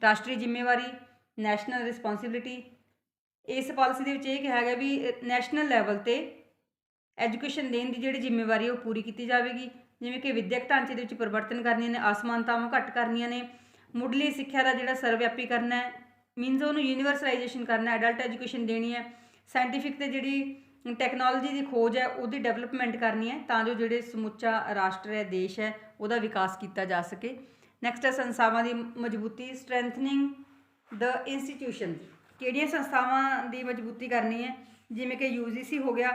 ਰਾਸ਼ਟਰੀ ਜ਼ਿੰਮੇਵਾਰੀ, ਨੈਸ਼ਨਲ ਰਿਸਪੌਂਸਿਬਿਲਿਟੀ। ਇਸ ਪਾਲਿਸੀ ਦੇ ਵਿੱਚ ਇਹ ਕਿਹਾ ਗਿਆ ਵੀ ਨੈਸ਼ਨਲ ਲੈਵਲ 'ਤੇ ਐਜੂਕੇਸ਼ਨ ਦੇਣ ਦੀ ਜਿਹੜੀ ਜ਼ਿੰਮੇਵਾਰੀ ਉਹ ਪੂਰੀ ਕੀਤੀ ਜਾਵੇਗੀ, ਜਿਵੇਂ ਕਿ ਵਿਦਿਅਕ ਢਾਂਚੇ ਦੇ ਵਿੱਚ ਪਰਿਵਰਤਨ ਕਰਨੀਆਂ ਨੇ, ਅਸਮਾਨਤਾਵਾਂ ਘੱਟ ਕਰਨੀਆਂ ਨੇ, ਮੁੱਢਲੀ ਸਿੱਖਿਆ ਦਾ ਜਿਹੜਾ ਸਰਵਵਿਆਪੀ ਕਰਨਾ ਹੈ, ਮੀਨਸ ਉਹਨੂੰ ਯੂਨੀਵਰਸਲਾਈਜੇਸ਼ਨ ਕਰਨਾ, ਅਡਲਟ ਐਜੂਕੇਸ਼ਨ ਦੇਣੀ ਹੈ, ਸਾਇੰਟੀਫਿਕ ਤੇ ਜਿਹੜੀ ਟੈਕਨੋਲੋਜੀ ਦੀ ਖੋਜ ਹੈ ਉਹਦੀ ਡਿਵੈਲਪਮੈਂਟ ਕਰਨੀ ਹੈ ਤਾਂ ਜੋ ਜਿਹੜੇ ਸਮੁੱਚਾ ਰਾਸ਼ਟਰ ਹੈ, ਦੇਸ਼ ਹੈ, ਉਹਦਾ ਵਿਕਾਸ ਕੀਤਾ ਜਾ ਸਕੇ। ਨੈਕਸਟ ਹੈ ਸੰਸਥਾਵਾਂ ਦੀ ਮਜ਼ਬੂਤੀ, ਸਟਰੈਂਥਨਿੰਗ ਦ ਇੰਸਟੀਟਿਊਸ਼ਨ। ਕਿਹੜੀਆਂ ਸੰਸਥਾਵਾਂ ਦੀ ਮਜ਼ਬੂਤੀ ਕਰਨੀ ਹੈ? ਜਿਵੇਂ ਕਿ UGC ਹੋ ਗਿਆ,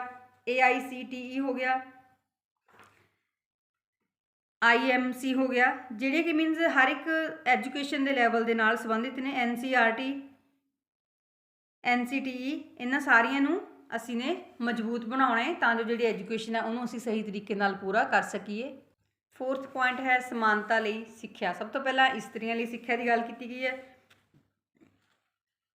AICTE ਹੋ ਗਿਆ, IMC ਹੋ ਗਿਆ, ਜਿਹੜੇ ਕਿ ਮੀਨਸ ਹਰ ਇੱਕ ਐਜੂਕੇਸ਼ਨ ਦੇ ਲੈਵਲ ਦੇ ਨਾਲ ਸੰਬੰਧਿਤ ਨੇ। NCERT, NCTE, ਇਹਨਾਂ ਸਾਰੀਆਂ ਨੂੰ ਅਸੀਂ ਨੇ ਮਜ਼ਬੂਤ ਬਣਾਉਣਾ ਹੈ ਤਾਂ ਜੋ ਜਿਹੜੀ ਐਜੂਕੇਸ਼ਨ ਹੈ ਉਹਨੂੰ ਅਸੀਂ ਸਹੀ ਤਰੀਕੇ ਨਾਲ ਪੂਰਾ ਕਰ ਸਕੀਏ। 4th ਪੁਆਇੰਟ ਹੈ ਸਮਾਨਤਾ ਲਈ ਸਿੱਖਿਆ। ਸਭ ਤੋਂ ਪਹਿਲਾਂ ਇਸਤਰੀਆਂ ਲਈ ਸਿੱਖਿਆ ਦੀ ਗੱਲ ਕੀਤੀ ਗਈ ਹੈ।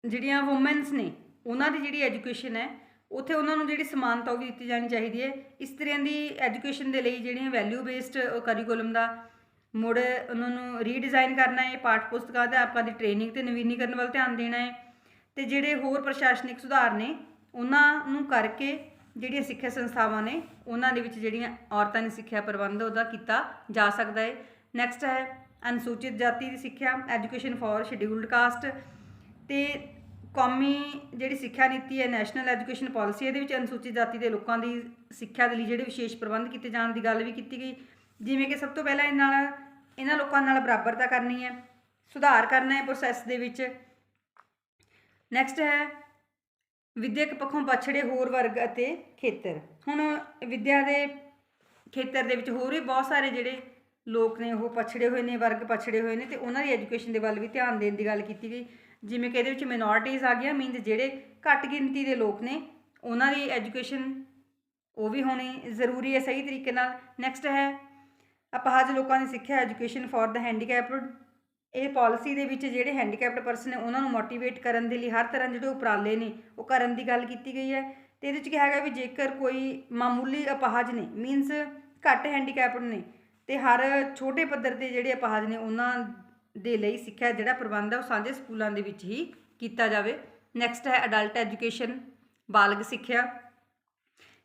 ਜਿਹੜੀਆਂ ਵੂਮੈਨਸ ਨੇ ਉਹਨਾਂ ਦੀ ਜਿਹੜੀ ਐਜੂਕੇਸ਼ਨ ਹੈ ਉੱਥੇ ਉਹਨਾਂ ਨੂੰ ਜਿਹੜੀ ਸਮਾਨਤਾ ਉਹ ਵੀ ਦਿੱਤੀ ਜਾਣੀ ਚਾਹੀਦੀ ਹੈ। ਇਸਤਰੀਆਂ ਦੀ ਐਜੂਕੇਸ਼ਨ ਦੇ ਲਈ ਜਿਹੜੀਆਂ ਵੈਲਿਊ ਬੇਸਡ ਕਰਿਕੂਲਮ ਦਾ ਮੁੜ ਉਹਨਾਂ ਨੂੰ ਰੀਡਿਜ਼ਾਈਨ ਕਰਨਾ ਹੈ, ਪਾਠ ਪੁਸਤਕਾਂ ਅਧਿਆਪਕਾਂ ਦੀ ਟ੍ਰੇਨਿੰਗ ਅਤੇ ਨਵੀਨੀਕਰਨ ਵੱਲ ਧਿਆਨ ਦੇਣਾ ਹੈ, ਅਤੇ ਜਿਹੜੇ ਹੋਰ ਪ੍ਰਸ਼ਾਸਨਿਕ ਸੁਧਾਰ ਨੇ ਉਹਨਾਂ ਨੂੰ ਕਰਕੇ ਜਿਹੜੀਆਂ ਸਿੱਖਿਆ ਸੰਸਥਾਵਾਂ ਨੇ ਉਹਨਾਂ ਦੇ ਵਿੱਚ ਜਿਹੜੀਆਂ ਔਰਤਾਂ ਦੀ ਸਿੱਖਿਆ ਪ੍ਰਬੰਧ ਉਹਦਾ ਕੀਤਾ ਜਾ ਸਕਦਾ ਹੈ। ਨੈਕਸਟ ਹੈ ਅਨੁਸੂਚਿਤ ਜਾਤੀ ਦੀ ਸਿੱਖਿਆ, ਐਜੂਕੇਸ਼ਨ ਫॉर ਸ਼ਡਿਊਲਡ ਕਾਸਟ, ਅਤੇ ਕੌਮੀ ਜਿਹੜੀ ਸਿੱਖਿਆ ਨੀਤੀ ਹੈ, ਨੈਸ਼ਨਲ ਐਜੂਕੇਸ਼ਨ ਪਾਲਿਸੀ, ਇਹਦੇ ਵਿੱਚ ਅਨੁਸੂਚਿਤ ਜਾਤੀ ਦੇ ਲੋਕਾਂ ਦੀ ਸਿੱਖਿਆ ਦੇ ਲਈ ਜਿਹੜੇ ਵਿਸ਼ੇਸ਼ ਪ੍ਰਬੰਧ ਕੀਤੇ ਜਾਣ ਦੀ ਗੱਲ ਵੀ ਕੀਤੀ ਗਈ। ਜਿਵੇਂ ਕਿ ਸਭ ਤੋਂ ਪਹਿਲਾਂ ਇਹਨਾਂ ਲੋਕਾਂ ਨਾਲ ਬਰਾਬਰਤਾ ਕਰਨੀ ਹੈ, ਸੁਧਾਰ ਕਰਨਾ ਹੈ ਪ੍ਰੋਸੈਸ ਦੇ ਵਿੱਚ। ਨੈਕਸਟ ਹੈ ਵਿਦਿਅਕ ਪੱਖੋਂ ਪਛੜੇ ਹੋਰ ਵਰਗ ਅਤੇ ਖੇਤਰ। ਹੁਣ ਵਿੱਦਿਆ ਦੇ ਖੇਤਰ ਦੇ ਵਿੱਚ ਹੋਰ ਵੀ ਬਹੁਤ ਸਾਰੇ ਜਿਹੜੇ ਲੋਕ ਨੇ ਉਹ ਪਛੜੇ ਹੋਏ ਨੇ, ਵਰਗ ਪਛੜੇ ਹੋਏ ਨੇ, ਅਤੇ ਉਹਨਾਂ ਦੀ ਐਜੂਕੇਸ਼ਨ ਦੇ ਵੱਲ ਵੀ ਧਿਆਨ ਦੇਣ ਦੀ ਗੱਲ ਕੀਤੀ ਗਈ। ਜਿਵੇਂ ਕਿ ਇਹਦੇ ਵਿੱਚ ਮਿਨੋਰਟੀਜ਼ ਆ ਗਈਆਂ, ਮੀਨਸ ਜਿਹੜੇ ਘੱਟ ਗਿਣਤੀ ਦੇ ਲੋਕ ਨੇ ਉਹਨਾਂ ਦੀ ਐਜੂਕੇਸ਼ਨ ਉਹ ਵੀ ਹੋਣੀ ਜ਼ਰੂਰੀ ਹੈ ਸਹੀ ਤਰੀਕੇ ਨਾਲ। ਨੈਕਸਟ ਹੈ ਅਪਾਹਜ ਲੋਕਾਂ ਦੀ ਸਿੱਖਿਆ, ਐਜੂਕੇਸ਼ਨ ਫॉर ਦ ਹੈਂਡੀਕੈਪਡ। ਇਹ ਪਾਲਿਸੀ ਦੇ ਵਿੱਚ ਜਿਹੜੇ ਹੈਂਡੀਕੈਪਡ ਪਰਸਨ ਨੇ ਉਹਨਾਂ ਨੂੰ ਮੋਟੀਵੇਟ ਕਰਨ ਦੇ ਲਈ ਹਰ ਤਰ੍ਹਾਂ ਜਿਹੜੇ ਉਪਰਾਲੇ ਨੇ ਉਹ ਕਰਨ ਦੀ ਗੱਲ ਕੀਤੀ ਗਈ ਹੈ। ਅਤੇ ਇਹਦੇ ਵਿੱਚ ਕਿਹਾ ਹੈਗਾ ਵੀ ਜੇਕਰ ਕੋਈ ਮਾਮੂਲੀ ਅਪਾਹਜ ਨੇ, ਮੀਨਸ ਘੱਟ ਹੈਂਡੀਕੈਪਡ ਨੇ, ਅਤੇ ਹਰ ਛੋਟੇ ਪੱਧਰ 'ਤੇ ਜਿਹੜੇ ਅਪਾਹਜ ਨੇ ਉਹਨਾਂ ਦੇ ਲਈ ਸਿੱਖਿਆ ਜਿਹੜਾ ਪ੍ਰਬੰਧ ਹੈ ਉਹ ਸਾਂਝੇ ਸਕੂਲਾਂ ਦੇ ਵਿੱਚ ਹੀ ਕੀਤਾ ਜਾਵੇ। ਨੈਕਸਟ ਹੈ ਅਡਲਟ ਐਜੂਕੇਸ਼ਨ, ਬਾਲਗ ਸਿੱਖਿਆ।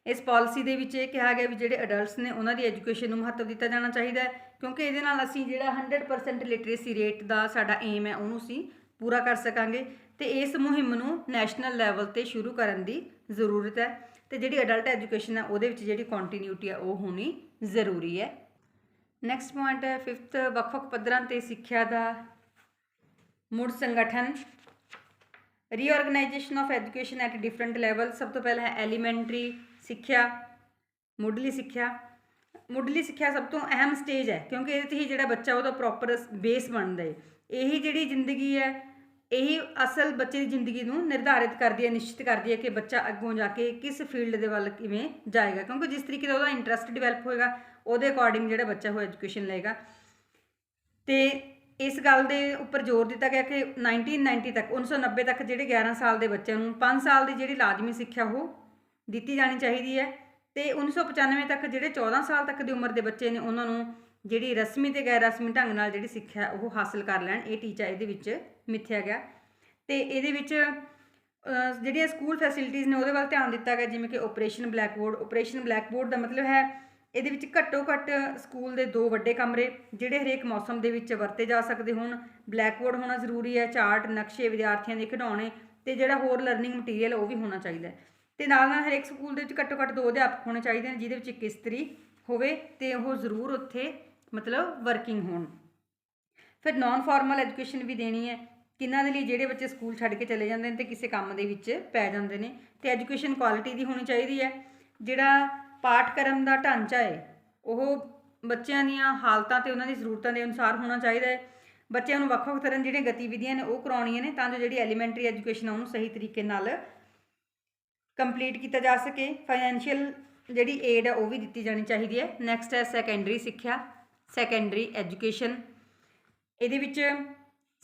ਇਸ ਪਾਲਿਸੀ ਦੇ ਵਿੱਚ ਇਹ ਕਿਹਾ ਗਿਆ ਵੀ ਜਿਹੜੇ ਅਡਲਟਸ ਨੇ ਉਹਨਾਂ ਦੀ ਐਜੂਕੇਸ਼ਨ ਨੂੰ ਮਹੱਤਵ ਦਿੱਤਾ ਜਾਣਾ ਚਾਹੀਦਾ ਹੈ, ਕਿਉਂਕਿ ਇਹਦੇ ਨਾਲ ਅਸੀਂ ਜਿਹੜਾ 100% ਲਿਟਰੇਸੀ ਰੇਟ ਦਾ ਸਾਡਾ ਏਮ ਹੈ ਉਹਨੂੰ ਅਸੀਂ ਪੂਰਾ ਕਰ ਸਕਾਂਗੇ। ਅਤੇ ਇਸ ਮੁਹਿੰਮ ਨੂੰ ਨੈਸ਼ਨਲ ਲੈਵਲ 'ਤੇ ਸ਼ੁਰੂ ਕਰਨ ਦੀ ਜ਼ਰੂਰਤ ਹੈ, ਅਤੇ ਜਿਹੜੀ ਅਡਲਟ ਐਜੂਕੇਸ਼ਨ ਹੈ ਉਹਦੇ ਵਿੱਚ ਜਿਹੜੀ ਕੰਟੀਨਿਊਟੀ ਹੈ ਉਹ ਹੋਣੀ ਜ਼ਰੂਰੀ ਹੈ। ਨੈਕਸਟ ਪੁਆਇੰਟ ਹੈ 5th ਵੱਖ-ਵੱਖ ਪੱਧਰਾਂ 'ਤੇ ਸਿੱਖਿਆ ਦਾ ਮੁੜ ਸੰਗਠਨ, reorganisation of education at different level. ਸਭ ਤੋਂ ਪਹਿਲਾਂ ਹੈ ਐਲੀਮੈਂਟਰੀ ਸਿੱਖਿਆ, ਮੁੱਢਲੀ ਸਿੱਖਿਆ। ਮੁੱਢਲੀ ਸਿੱਖਿਆ ਸਭ ਤੋਂ ਅਹਿਮ ਸਟੇਜ ਹੈ, ਕਿਉਂਕਿ ਇਹਦੇ 'ਤੇ ਹੀ ਜਿਹੜਾ ਬੱਚਾ ਉਹਦਾ ਪ੍ਰੋਪਰ ਬੇਸ ਬਣਦਾ ਹੈ। ਇਹੀ ਜਿਹੜੀ ਜ਼ਿੰਦਗੀ ਹੈ, ਇਹੀ ਅਸਲ ਬੱਚੇ ਦੀ ਜ਼ਿੰਦਗੀ ਨੂੰ ਨਿਰਧਾਰਿਤ ਕਰਦੀ ਹੈ, ਨਿਸ਼ਚਿਤ ਕਰਦੀ ਹੈ ਕਿ ਬੱਚਾ ਅੱਗੋਂ ਜਾ ਕੇ ਕਿਸ ਫੀਲਡ ਦੇ ਵੱਲ ਕਿਵੇਂ ਜਾਏਗਾ, ਕਿਉਂਕਿ ਜਿਸ ਤਰੀਕੇ ਦਾ ਉਹਦਾ ਇੰਟਰਸਟ ਡਿਵੈਲਪ ਹੋਏਗਾ ਉਹਦੇ ਅਕੋਰਡਿੰਗ ਜਿਹੜਾ ਬੱਚਾ ਉਹ ਐਜੂਕੇਸ਼ਨ ਲਏਗਾ। ਅਤੇ ਇਸ ਗੱਲ ਦੇ ਉੱਪਰ ਜ਼ੋਰ ਦਿੱਤਾ ਗਿਆ ਕਿ 1990 ਤੱਕ 1990 ਤੱਕ ਜਿਹੜੇ 11 ਸਾਲ ਦੇ ਬੱਚਿਆਂ ਨੂੰ 5 ਸਾਲ ਦੀ ਜਿਹੜੀ ਲਾਜ਼ਮੀ ਸਿੱਖਿਆ ਉਹ ਦਿੱਤੀ ਜਾਣੀ ਚਾਹੀਦੀ ਹੈ, ਅਤੇ 1995 ਤੱਕ ਜਿਹੜੇ 14 ਸਾਲ ਤੱਕ ਦੀ ਉਮਰ ਦੇ ਬੱਚੇ ਨੇ ਉਹਨਾਂ ਨੂੰ ਜਿਹੜੀ ਰਸਮੀ ਅਤੇ ਗੈਰ ਰਸਮੀ ਢੰਗ ਨਾਲ ਜਿਹੜੀ ਸਿੱਖਿਆ ਉਹ ਹਾਸਲ ਕਰ ਲੈਣ, ਇਹ ਟੀਚਾ ਇਹਦੇ ਵਿੱਚ ਮਿਥਿਆ ਗਿਆ। ਅਤੇ ਇਹਦੇ ਵਿੱਚ ਜਿਹੜੀਆਂ ਸਕੂਲ ਫੈਸਿਲਿਟੀਜ਼ ਨੇ ਉਹਦੇ ਵੱਲ ਧਿਆਨ ਦਿੱਤਾ ਗਿਆ, ਜਿਵੇਂ ਕਿ ਆਪਰੇਸ਼ਨ ਬਲੈਕਬੋਰਡ। ਆਪਰੇਸ਼ਨ ਬਲੈਕਬੋਰਡ ਦਾ ਮਤਲਬ ਹੈ ਇਹਦੇ ਵਿੱਚ ਘੱਟੋ ਘੱਟ ਸਕੂਲ ਦੇ 2 ਵੱਡੇ ਕਮਰੇ ਜਿਹੜੇ ਹਰੇਕ ਮੌਸਮ ਦੇ ਵਿੱਚ ਵਰਤੇ ਜਾ ਸਕਦੇ ਹੋਣ, ਬਲੈਕਬੋਰਡ ਹੋਣਾ ਜ਼ਰੂਰੀ ਹੈ, ਚਾਰਟ, ਨਕਸ਼ੇ, ਵਿਦਿਆਰਥੀਆਂ ਦੇ ਖਿਡੌਣੇ, ਅਤੇ ਜਿਹੜਾ ਹੋਰ ਲਰਨਿੰਗ ਮਟੀਰੀਅਲ ਉਹ ਵੀ ਹੋਣਾ ਚਾਹੀਦਾ ਹੈ। ਅਤੇ ਨਾਲ ਨਾਲ ਹਰੇਕ ਸਕੂਲ ਦੇ ਵਿੱਚ ਘੱਟੋ ਘੱਟ 2 ਅਧਿਆਪਕ ਹੋਣੇ ਚਾਹੀਦੇ ਨੇ ਜਿਹਦੇ ਵਿੱਚ ਇੱਕ ਇਸਤਰੀ ਹੋਵੇ, ਅਤੇ ਉਹ ਜ਼ਰੂਰ ਉੱਥੇ ਮਤਲਬ ਵਰਕਿੰਗ ਹੋਣ। ਫਿਰ ਨੋਨ ਫਾਰਮਲ ਐਜੂਕੇਸ਼ਨ ਵੀ ਦੇਣੀ ਹੈ, ਕਿਹਨਾਂ ਦੇ ਲਈ ਜਿਹੜੇ ਬੱਚੇ ਸਕੂਲ ਛੱਡ ਕੇ ਚਲੇ ਜਾਂਦੇ ਨੇ ਅਤੇ ਕਿਸੇ ਕੰਮ ਦੇ ਵਿੱਚ ਪੈ ਜਾਂਦੇ ਨੇ। ਅਤੇ ਐਜੂਕੇਸ਼ਨ ਕੁਆਲਿਟੀ ਦੀ ਹੋਣੀ ਚਾਹੀਦੀ ਹੈ। ਜਿਹੜਾ ਪਾਠਕ੍ਰਮ ਦਾ ਢਾਂਚਾ ਹੈ ਉਹ ਬੱਚਿਆਂ ਦੀਆਂ ਹਾਲਤਾਂ ਅਤੇ ਉਹਨਾਂ ਦੀ ਜ਼ਰੂਰਤਾਂ ਦੇ ਅਨੁਸਾਰ ਹੋਣਾ ਚਾਹੀਦਾ ਹੈ। ਬੱਚਿਆਂ ਨੂੰ ਵੱਖ ਵੱਖ ਤਰ੍ਹਾਂ ਜਿਹੜੀਆਂ ਗਤੀਵਿਧੀਆਂ ਨੇ ਉਹ ਕਰਾਉਣੀਆਂ ਨੇ ਤਾਂ ਜੋ ਜਿਹੜੀ ਐਲੀਮੈਂਟਰੀ ਐਜੂਕੇਸ਼ਨ ਆ ਉਹਨੂੰ ਸਹੀ ਤਰੀਕੇ ਨਾਲ ਕੰਪਲੀਟ ਕੀਤਾ ਜਾ ਸਕੇ। ਫਾਈਨੈਂਸ਼ੀਅਲ ਜਿਹੜੀ ਏਡ ਹੈ ਉਹ ਵੀ ਦਿੱਤੀ ਜਾਣੀ ਚਾਹੀਦੀ ਹੈ। ਨੈਕਸਟ ਹੈ ਸੈਕੰਡਰੀ ਸਿੱਖਿਆ, ਸੈਕੰਡਰੀ ਐਜੂਕੇਸ਼ਨ। ਇਹਦੇ ਵਿੱਚ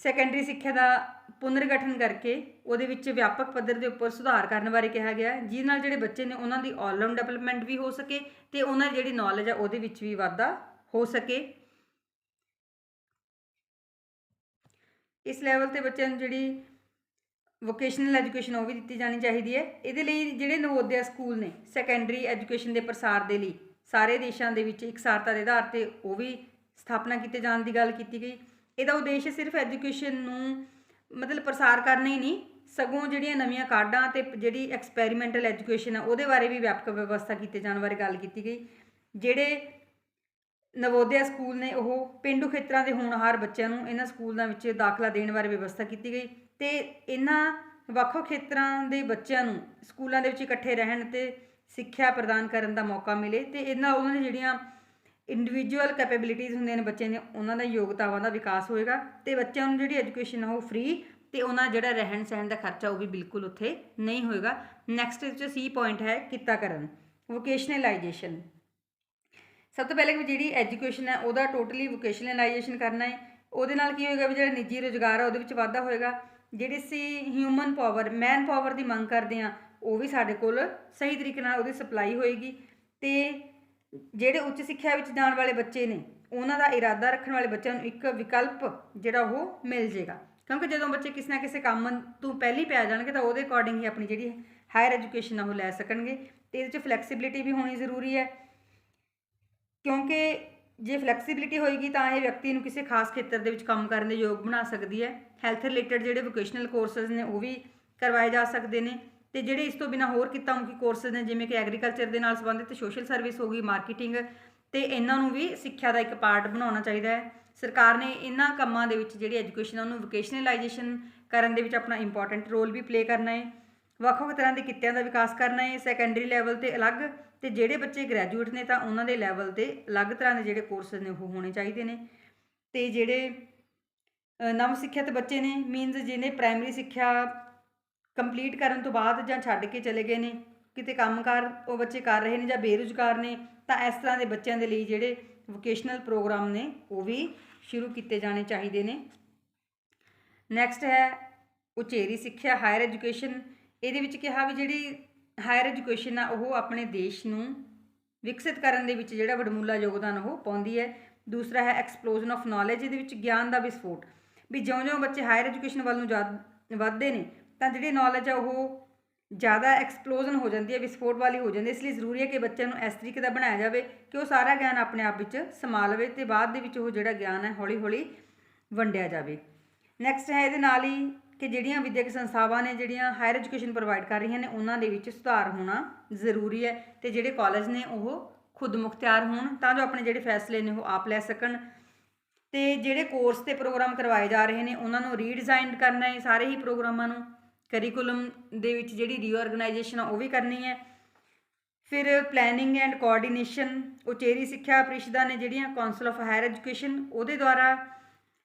ਸੈਕੰਡਰੀ ਸਿੱਖਿਆ ਦਾ ਪੁਨਰਗਠਨ ਕਰਕੇ ਉਹਦੇ ਵਿੱਚ ਵਿਆਪਕ ਪੱਧਰ ਦੇ ਉੱਪਰ ਸੁਧਾਰ ਕਰਨ ਬਾਰੇ ਕਿਹਾ ਗਿਆ, ਜਿਹਦੇ ਨਾਲ ਜਿਹੜੇ ਬੱਚੇ ਨੇ ਉਹਨਾਂ ਦੀ ਆਲਰਾਊਂਡ ਡਿਵੈਲਪਮੈਂਟ ਵੀ ਹੋ ਸਕੇ ਅਤੇ ਉਹਨਾਂ ਦੀ ਜਿਹੜੀ ਨੌਲੇਜ ਹੈ ਉਹਦੇ ਵਿੱਚ ਵੀ ਵਾਧਾ ਹੋ ਸਕੇ। ਇਸ ਲੈਵਲ 'ਤੇ ਬੱਚਿਆਂ ਨੂੰ ਜਿਹੜੀ ਵੋਕੇਸ਼ਨਲ ਐਜੂਕੇਸ਼ਨ ਉਹ ਵੀ ਦਿੱਤੀ ਜਾਣੀ ਚਾਹੀਦੀ ਹੈ। ਇਹਦੇ ਲਈ ਜਿਹੜੇ ਨਵੋਦਿਆ ਸਕੂਲ ਨੇ ਸੈਕੰਡਰੀ ਐਜੂਕੇਸ਼ਨ ਦੇ ਪ੍ਰਸਾਰ ਦੇ ਲਈ ਸਾਰੇ ਦੇਸ਼ਾਂ ਦੇ ਵਿੱਚ ਇਕਸਾਰਤਾ ਦੇ ਆਧਾਰ 'ਤੇ ਉਹ ਵੀ ਸਥਾਪਨਾ ਕੀਤੇ ਜਾਣ ਦੀ ਗੱਲ ਕੀਤੀ ਗਈ। ਇਹਦਾ ਉਦੇਸ਼ ਸਿਰਫ ਐਜੂਕੇਸ਼ਨ ਨੂੰ ਮਤਲਬ ਪ੍ਰਸਾਰ ਕਰਨਾ ਹੀ ਨਹੀਂ, ਸਗੋਂ ਜਿਹੜੀਆਂ ਨਵੀਆਂ ਕਾਢਾਂ ਤੇ ਜਿਹੜੀ ਐਕਸਪੈਰੀਮੈਂਟਲ ਐਜੂਕੇਸ਼ਨ ਹੈ ਉਹਦੇ ਬਾਰੇ ਵੀ ਵਿਆਪਕ ਵਿਵਸਥਾ ਕੀਤੇ ਜਾਣ ਬਾਰੇ ਗੱਲ ਕੀਤੀ ਗਈ। ਜਿਹੜੇ ਨਵੋਦਿਆ ਸਕੂਲ ਨੇ ਉਹ ਪੇਂਡੂ ਖੇਤਰਾਂ ਦੇ ਹੋਣਹਾਰ ਬੱਚਿਆਂ ਨੂੰ ਇਹਨਾਂ ਸਕੂਲਾਂ ਵਿੱਚ ਦਾਖਲਾ ਦੇਣ ਬਾਰੇ ਵਿਵਸਥਾ ਕੀਤੀ ਗਈ ਤੇ ਇਹਨਾਂ ਵੱਖ-ਵੱਖ ਖੇਤਰਾਂ ਦੇ ਬੱਚਿਆਂ ਨੂੰ ਸਕੂਲਾਂ ਦੇ ਵਿੱਚ ਇਕੱਠੇ ਰਹਿਣ ਤੇ ਸਿੱਖਿਆ ਪ੍ਰਦਾਨ ਕਰਨ ਦਾ ਮੌਕਾ ਮਿਲੇ ਤੇ ਇਹਨਾਂ ਉਹਨਾਂ ਦੀ ਜਿਹੜੀਆਂ ਇੰਡੀਵਿਜੂਅਲ ਕੈਪੇਬਿਲਿਟੀਜ਼ ਹੁੰਦੀਆਂ ਨੇ ਬੱਚਿਆਂ ਦੀਆਂ ਉਹਨਾਂ ਦਾ ਯੋਗਤਾਵਾਂ ਦਾ ਵਿਕਾਸ ਹੋਏਗਾ ਤੇ ਬੱਚਿਆਂ ਨੂੰ ਜਿਹੜੀ ਐਜੂਕੇਸ਼ਨ ਹੈ ਉਹ ਫ੍ਰੀ ਤੇ ਉਹਨਾਂ ਜਿਹੜਾ ਰਹਿਣ ਸਹਿਣ ਦਾ ਖਰਚਾ ਉਹ ਵੀ ਬਿਲਕੁਲ ਉੱਥੇ ਨਹੀਂ ਹੋਏਗਾ। ਨੈਕਸਟ ਵਿੱਚ ਸੀ ਪੁਆਇੰਟ ਹੈ ਕਿੱਤਾਕਰਨ ਵੋਕੇਸ਼ਨਲਾਈਜੇਸ਼ਨ। ਸਭ ਤੋਂ ਪਹਿਲਾਂ ਵੀ ਜਿਹੜੀ ਐਜੂਕੇਸ਼ਨ ਹੈ ਉਹਦਾ ਟੋਟਲੀ ਵੋਕੇਸ਼ਨਲਾਈਜੇਸ਼ਨ ਕਰਨਾ ਹੈ। ਉਹਦੇ ਨਾਲ ਕੀ ਹੋਏਗਾ ਵੀ ਜਿਹੜਾ ਨਿੱਜੀ ਰੁਜ਼ਗਾਰ ਹੈ ਉਹਦੇ ਵਿੱਚ ਵਾਧਾ ਹੋਏਗਾ। ਜਿਹੜੀ ਅਸੀਂ ਹਿਊਮਨ ਪਾਵਰ ਮੈਨ ਪਾਵਰ ਦੀ ਮੰਗ ਕਰਦੇ ਹਾਂ ਉਹ ਵੀ ਸਾਡੇ ਕੋਲ ਸਹੀ ਤਰੀਕੇ ਨਾਲ ਉਹਦੀ ਸਪਲਾਈ ਹੋਏਗੀ ਤੇ ਜਿਹੜੇ ਉੱਚ ਸਿੱਖਿਆ ਵਿੱਚ ਜਾਣ ਵਾਲੇ ਬੱਚੇ ਨੇ ਉਹਨਾਂ ਦਾ ਇਰਾਦਾ ਰੱਖਣ ਵਾਲੇ ਬੱਚਿਆਂ ਨੂੰ ਇੱਕ ਵਿਕਲਪ ਜਿਹੜਾ ਉਹ ਮਿਲ ਜਾਏਗਾ ਕਿਉਂਕਿ ਜਦੋਂ ਬੱਚੇ ਕਿਸੇ ਨਾ ਕਿਸੇ ਕੰਮ ਤੋਂ ਪਹਿਲਾਂ ਹੀ ਪੈ ਜਾਣਗੇ ਤਾਂ ਉਹਦੇ ਅਕੋਰਡਿੰਗ ਹੀ ਆਪਣੀ ਜਿਹੜੀ ਹਾਇਰ ਐਜੂਕੇਸ਼ਨ ਆ ਉਹ ਲੈ ਸਕਣਗੇ ਤੇ ਇਹਦੇ 'ਚ ਫਲੈਕਸੀਬਿਲਿਟੀ ਵੀ ਹੋਣੀ ਜ਼ਰੂਰੀ ਹੈ ਕਿਉਂਕਿ ਜੇ ਫਲੈਕਸੀਬਿਲਿਟੀ ਹੋਏਗੀ ਤਾਂ ਇਹ ਵਿਅਕਤੀ ਨੂੰ ਕਿਸੇ ਖਾਸ ਖੇਤਰ ਦੇ ਵਿੱਚ ਕੰਮ ਕਰਨ ਦੇ ਯੋਗ ਬਣਾ ਸਕਦੀ ਹੈ। ਹੈਲਥ ਰਿਲੇਟਡ ਜਿਹੜੇ ਵੋਕੇਸ਼ਨਲ ਕੋਰਸਿਸ ਨੇ ਉਹ ਵੀ ਕਰਵਾਏ ਜਾ ਸਕਦੇ ਨੇ ਤੇ ਜਿਹੜੇ ਇਸ ਤੋਂ ਬਿਨਾਂ ਹੋਰ ਕਿੱਤਾਮੁਖੀ ਕੋਰਸਿਸ ਨੇ ਜਿਵੇਂ ਕਿ ਐਗਰੀਕਲਚਰ ਦੇ ਨਾਲ ਸੰਬੰਧਿਤ ਸੋਸ਼ਲ ਸਰਵਿਸ ਹੋ ਗਈ, ਮਾਰਕੀਟਿੰਗ ਤੇ ਇਹਨਾਂ ਨੂੰ ਵੀ ਸਿੱਖਿਆ ਦਾ ਇੱਕ ਪਾਰਟ ਬਣਾਉਣਾ ਚਾਹੀਦਾ ਹੈ। ਸਰਕਾਰ ਨੇ ਇਹਨਾਂ ਕੰਮਾਂ ਦੇ ਵਿੱਚ ਜਿਹੜੀ ਐਜੂਕੇਸ਼ਨ ਉਹਨੂੰ ਵੋਕੇਸ਼ਨਲਾਈਜੇਸ਼ਨ ਕਰਨ ਦੇ ਵਿੱਚ ਆਪਣਾ ਇੰਪੋਰਟੈਂਟ ਰੋਲ ਵੀ ਪਲੇ ਕਰਨਾ ਹੈ। ਵੱਖ-ਵੱਖ ਤਰ੍ਹਾਂ ਦੇ ਕਿੱਤਿਆਂ ਦਾ ਵਿਕਾਸ ਕਰਨਾ ਹੈ। ਸੈਕੰਡਰੀ ਲੈਵਲ 'ਤੇ ਅਲੱਗ ਤੇ ਜਿਹੜੇ ਬੱਚੇ ਗ੍ਰੈਜੂਏਟ ਨੇ ਤਾਂ ਉਹਨਾਂ ਦੇ ਲੈਵਲ 'ਤੇ ਅਲੱਗ ਤਰ੍ਹਾਂ ਦੇ ਜਿਹੜੇ ਕੋਰਸਿਸ ਨੇ ਉਹ ਹੋਣੇ ਚਾਹੀਦੇ ਨੇ ਤੇ ਜਿਹੜੇ ਨਵ ਸਿੱਖਿਅਤ ਬੱਚੇ ਨੇ ਮੀਨਸ ਜਿਹਨੇ ਪ੍ਰਾਇਮਰੀ ਸਿੱਖਿਆ ਕੰਪਲੀਟ ਕਰਨ ਤੋਂ ਬਾਅਦ ਜਾਂ ਛੱਡ ਕੇ ਚਲੇ ਗਏ ਨੇ ਕਿਤੇ ਕੰਮਕਾਰ ਉਹ ਬੱਚੇ ਕਰ ਰਹੇ ਨੇ ਜਾਂ ਬੇਰੁਜ਼ਗਾਰ ਨੇ ਤਾਂ ਇਸ ਤਰ੍ਹਾਂ ਦੇ ਬੱਚਿਆਂ ਦੇ ਲਈ ਜਿਹੜੇ ਵੋਕੇਸ਼ਨਲ ਪ੍ਰੋਗਰਾਮ ਨੇ ਉਹ ਵੀ ਸ਼ੁਰੂ ਕੀਤੇ ਜਾਣੇ ਚਾਹੀਦੇ ਨੇ। ਨੈਕਸਟ ਹੈ ਉਚੇਰੀ ਸਿੱਖਿਆ ਹਾਇਰ ਐਜੂਕੇਸ਼ਨ। ਇਹਦੇ ਵਿੱਚ ਕਿਹਾ ਵੀ ਜਿਹੜੀ ਹਾਇਰ ਐਜੂਕੇਸ਼ਨ ਆ ਉਹ ਆਪਣੇ ਦੇਸ਼ ਨੂੰ ਵਿਕਸਿਤ ਕਰਨ ਦੇ ਵਿੱਚ ਜਿਹੜਾ ਵਡਮੁੱਲਾ ਯੋਗਦਾਨ ਉਹ ਪਾਉਂਦੀ ਹੈ। ਦੂਸਰਾ ਹੈ ਐਕਸਪਲੋਜ਼ਨ ਆਫ ਨੌਲੇਜ। ਇਹਦੇ ਵਿੱਚ ਗਿਆਨ ਦਾ ਵਿਸਫੋਟ ਵੀ ਜਿਉਂ-ਜਿਉਂ ਬੱਚੇ ਹਾਇਰ ਐਜੂਕੇਸ਼ਨ ਵੱਲ ਨੂੰ ਵੱਧਦੇ ਨੇ ਤਾਂ ਜਿਹੜੀ ਨੌਲੇਜ ਆ ਉਹ ਜ਼ਿਆਦਾ ਐਕਸਪਲੋਜ਼ਨ ਹੋ ਜਾਂਦੀ ਹੈ, ਵਿਸਫੋਟ ਵਾਲੀ ਹੋ ਜਾਂਦੀ ਹੈ। ਇਸ ਲਈ ਜ਼ਰੂਰੀ ਹੈ ਕਿ ਬੱਚਿਆਂ ਨੂੰ ਇਸ ਤਰੀਕੇ ਦਾ ਬਣਾਇਆ ਜਾਵੇ ਕਿ ਉਹ ਸਾਰਾ ਗਿਆਨ ਆਪਣੇ ਆਪ ਵਿੱਚ ਸਮਾ ਲਵੇ ਤੇ ਬਾਅਦ ਦੇ ਵਿੱਚ ਉਹ ਜਿਹੜਾ ਗਿਆਨ ਹੈ ਹੌਲੀ-ਹੌਲੀ ਵੰਡਿਆ ਜਾਵੇ। ਨੈਕਸਟ ਹੈ ਇਹਦੇ ਨਾਲ ਹੀ ਕਿ ਜਿਹੜੀਆਂ ਵਿਦਿਅਕ ਸੰਸਥਾਵਾਂ ਨੇ ਜਿਹੜੀਆਂ ਹਾਇਰ ਐਜੂਕੇਸ਼ਨ ਪ੍ਰੋਵਾਈਡ ਕਰ ਰਹੀਆਂ ਨੇ ਉਹਨਾਂ ਦੇ ਵਿੱਚ ਸੁਧਾਰ ਹੋਣਾ ਜ਼ਰੂਰੀ ਹੈ ਤੇ ਜਿਹੜੇ ਕਾਲਜ ਨੇ ਉਹ ਖੁਦ ਮੁਖਤਿਆਰ ਹੋਣ ਤਾਂ ਜੋ ਆਪਣੇ ਜਿਹੜੇ ਫੈਸਲੇ ਨੇ ਉਹ ਆਪ ਲੈ ਸਕਣ ਤੇ ਜਿਹੜੇ ਕੋਰਸ ਤੇ ਪ੍ਰੋਗਰਾਮ ਕਰਵਾਏ ਜਾ ਰਹੇ ਨੇ ਉਹਨਾਂ ਨੂੰ ਰੀਡਿਜ਼ਾਈਨ ਕਰਨਾ ਹੈ ਸਾਰੇ ਹੀ ਪ੍ਰੋਗਰਾਮਾਂ ਨੂੰ। ਕਰਿਕੂਲਮ ਦੇ ਵਿੱਚ ਜਿਹੜੀ ਰੀਆਰਗਨਾਈਜੇਸ਼ਨ ਆ ਉਹ ਵੀ ਕਰਨੀ ਹੈ। ਫਿਰ ਪਲੈਨਿੰਗ ਐਂਡ ਕੋਆਰਡੀਨੇਸ਼ਨ। ਉਚੇਰੀ ਸਿੱਖਿਆ ਪ੍ਰੀਸ਼ਦਾਂ ਨੇ ਜਿਹੜੀਆਂ ਕੌਂਸਲ ਆਫ ਹਾਇਰ ਐਜੂਕੇਸ਼ਨ ਉਹਦੇ ਦੁਆਰਾ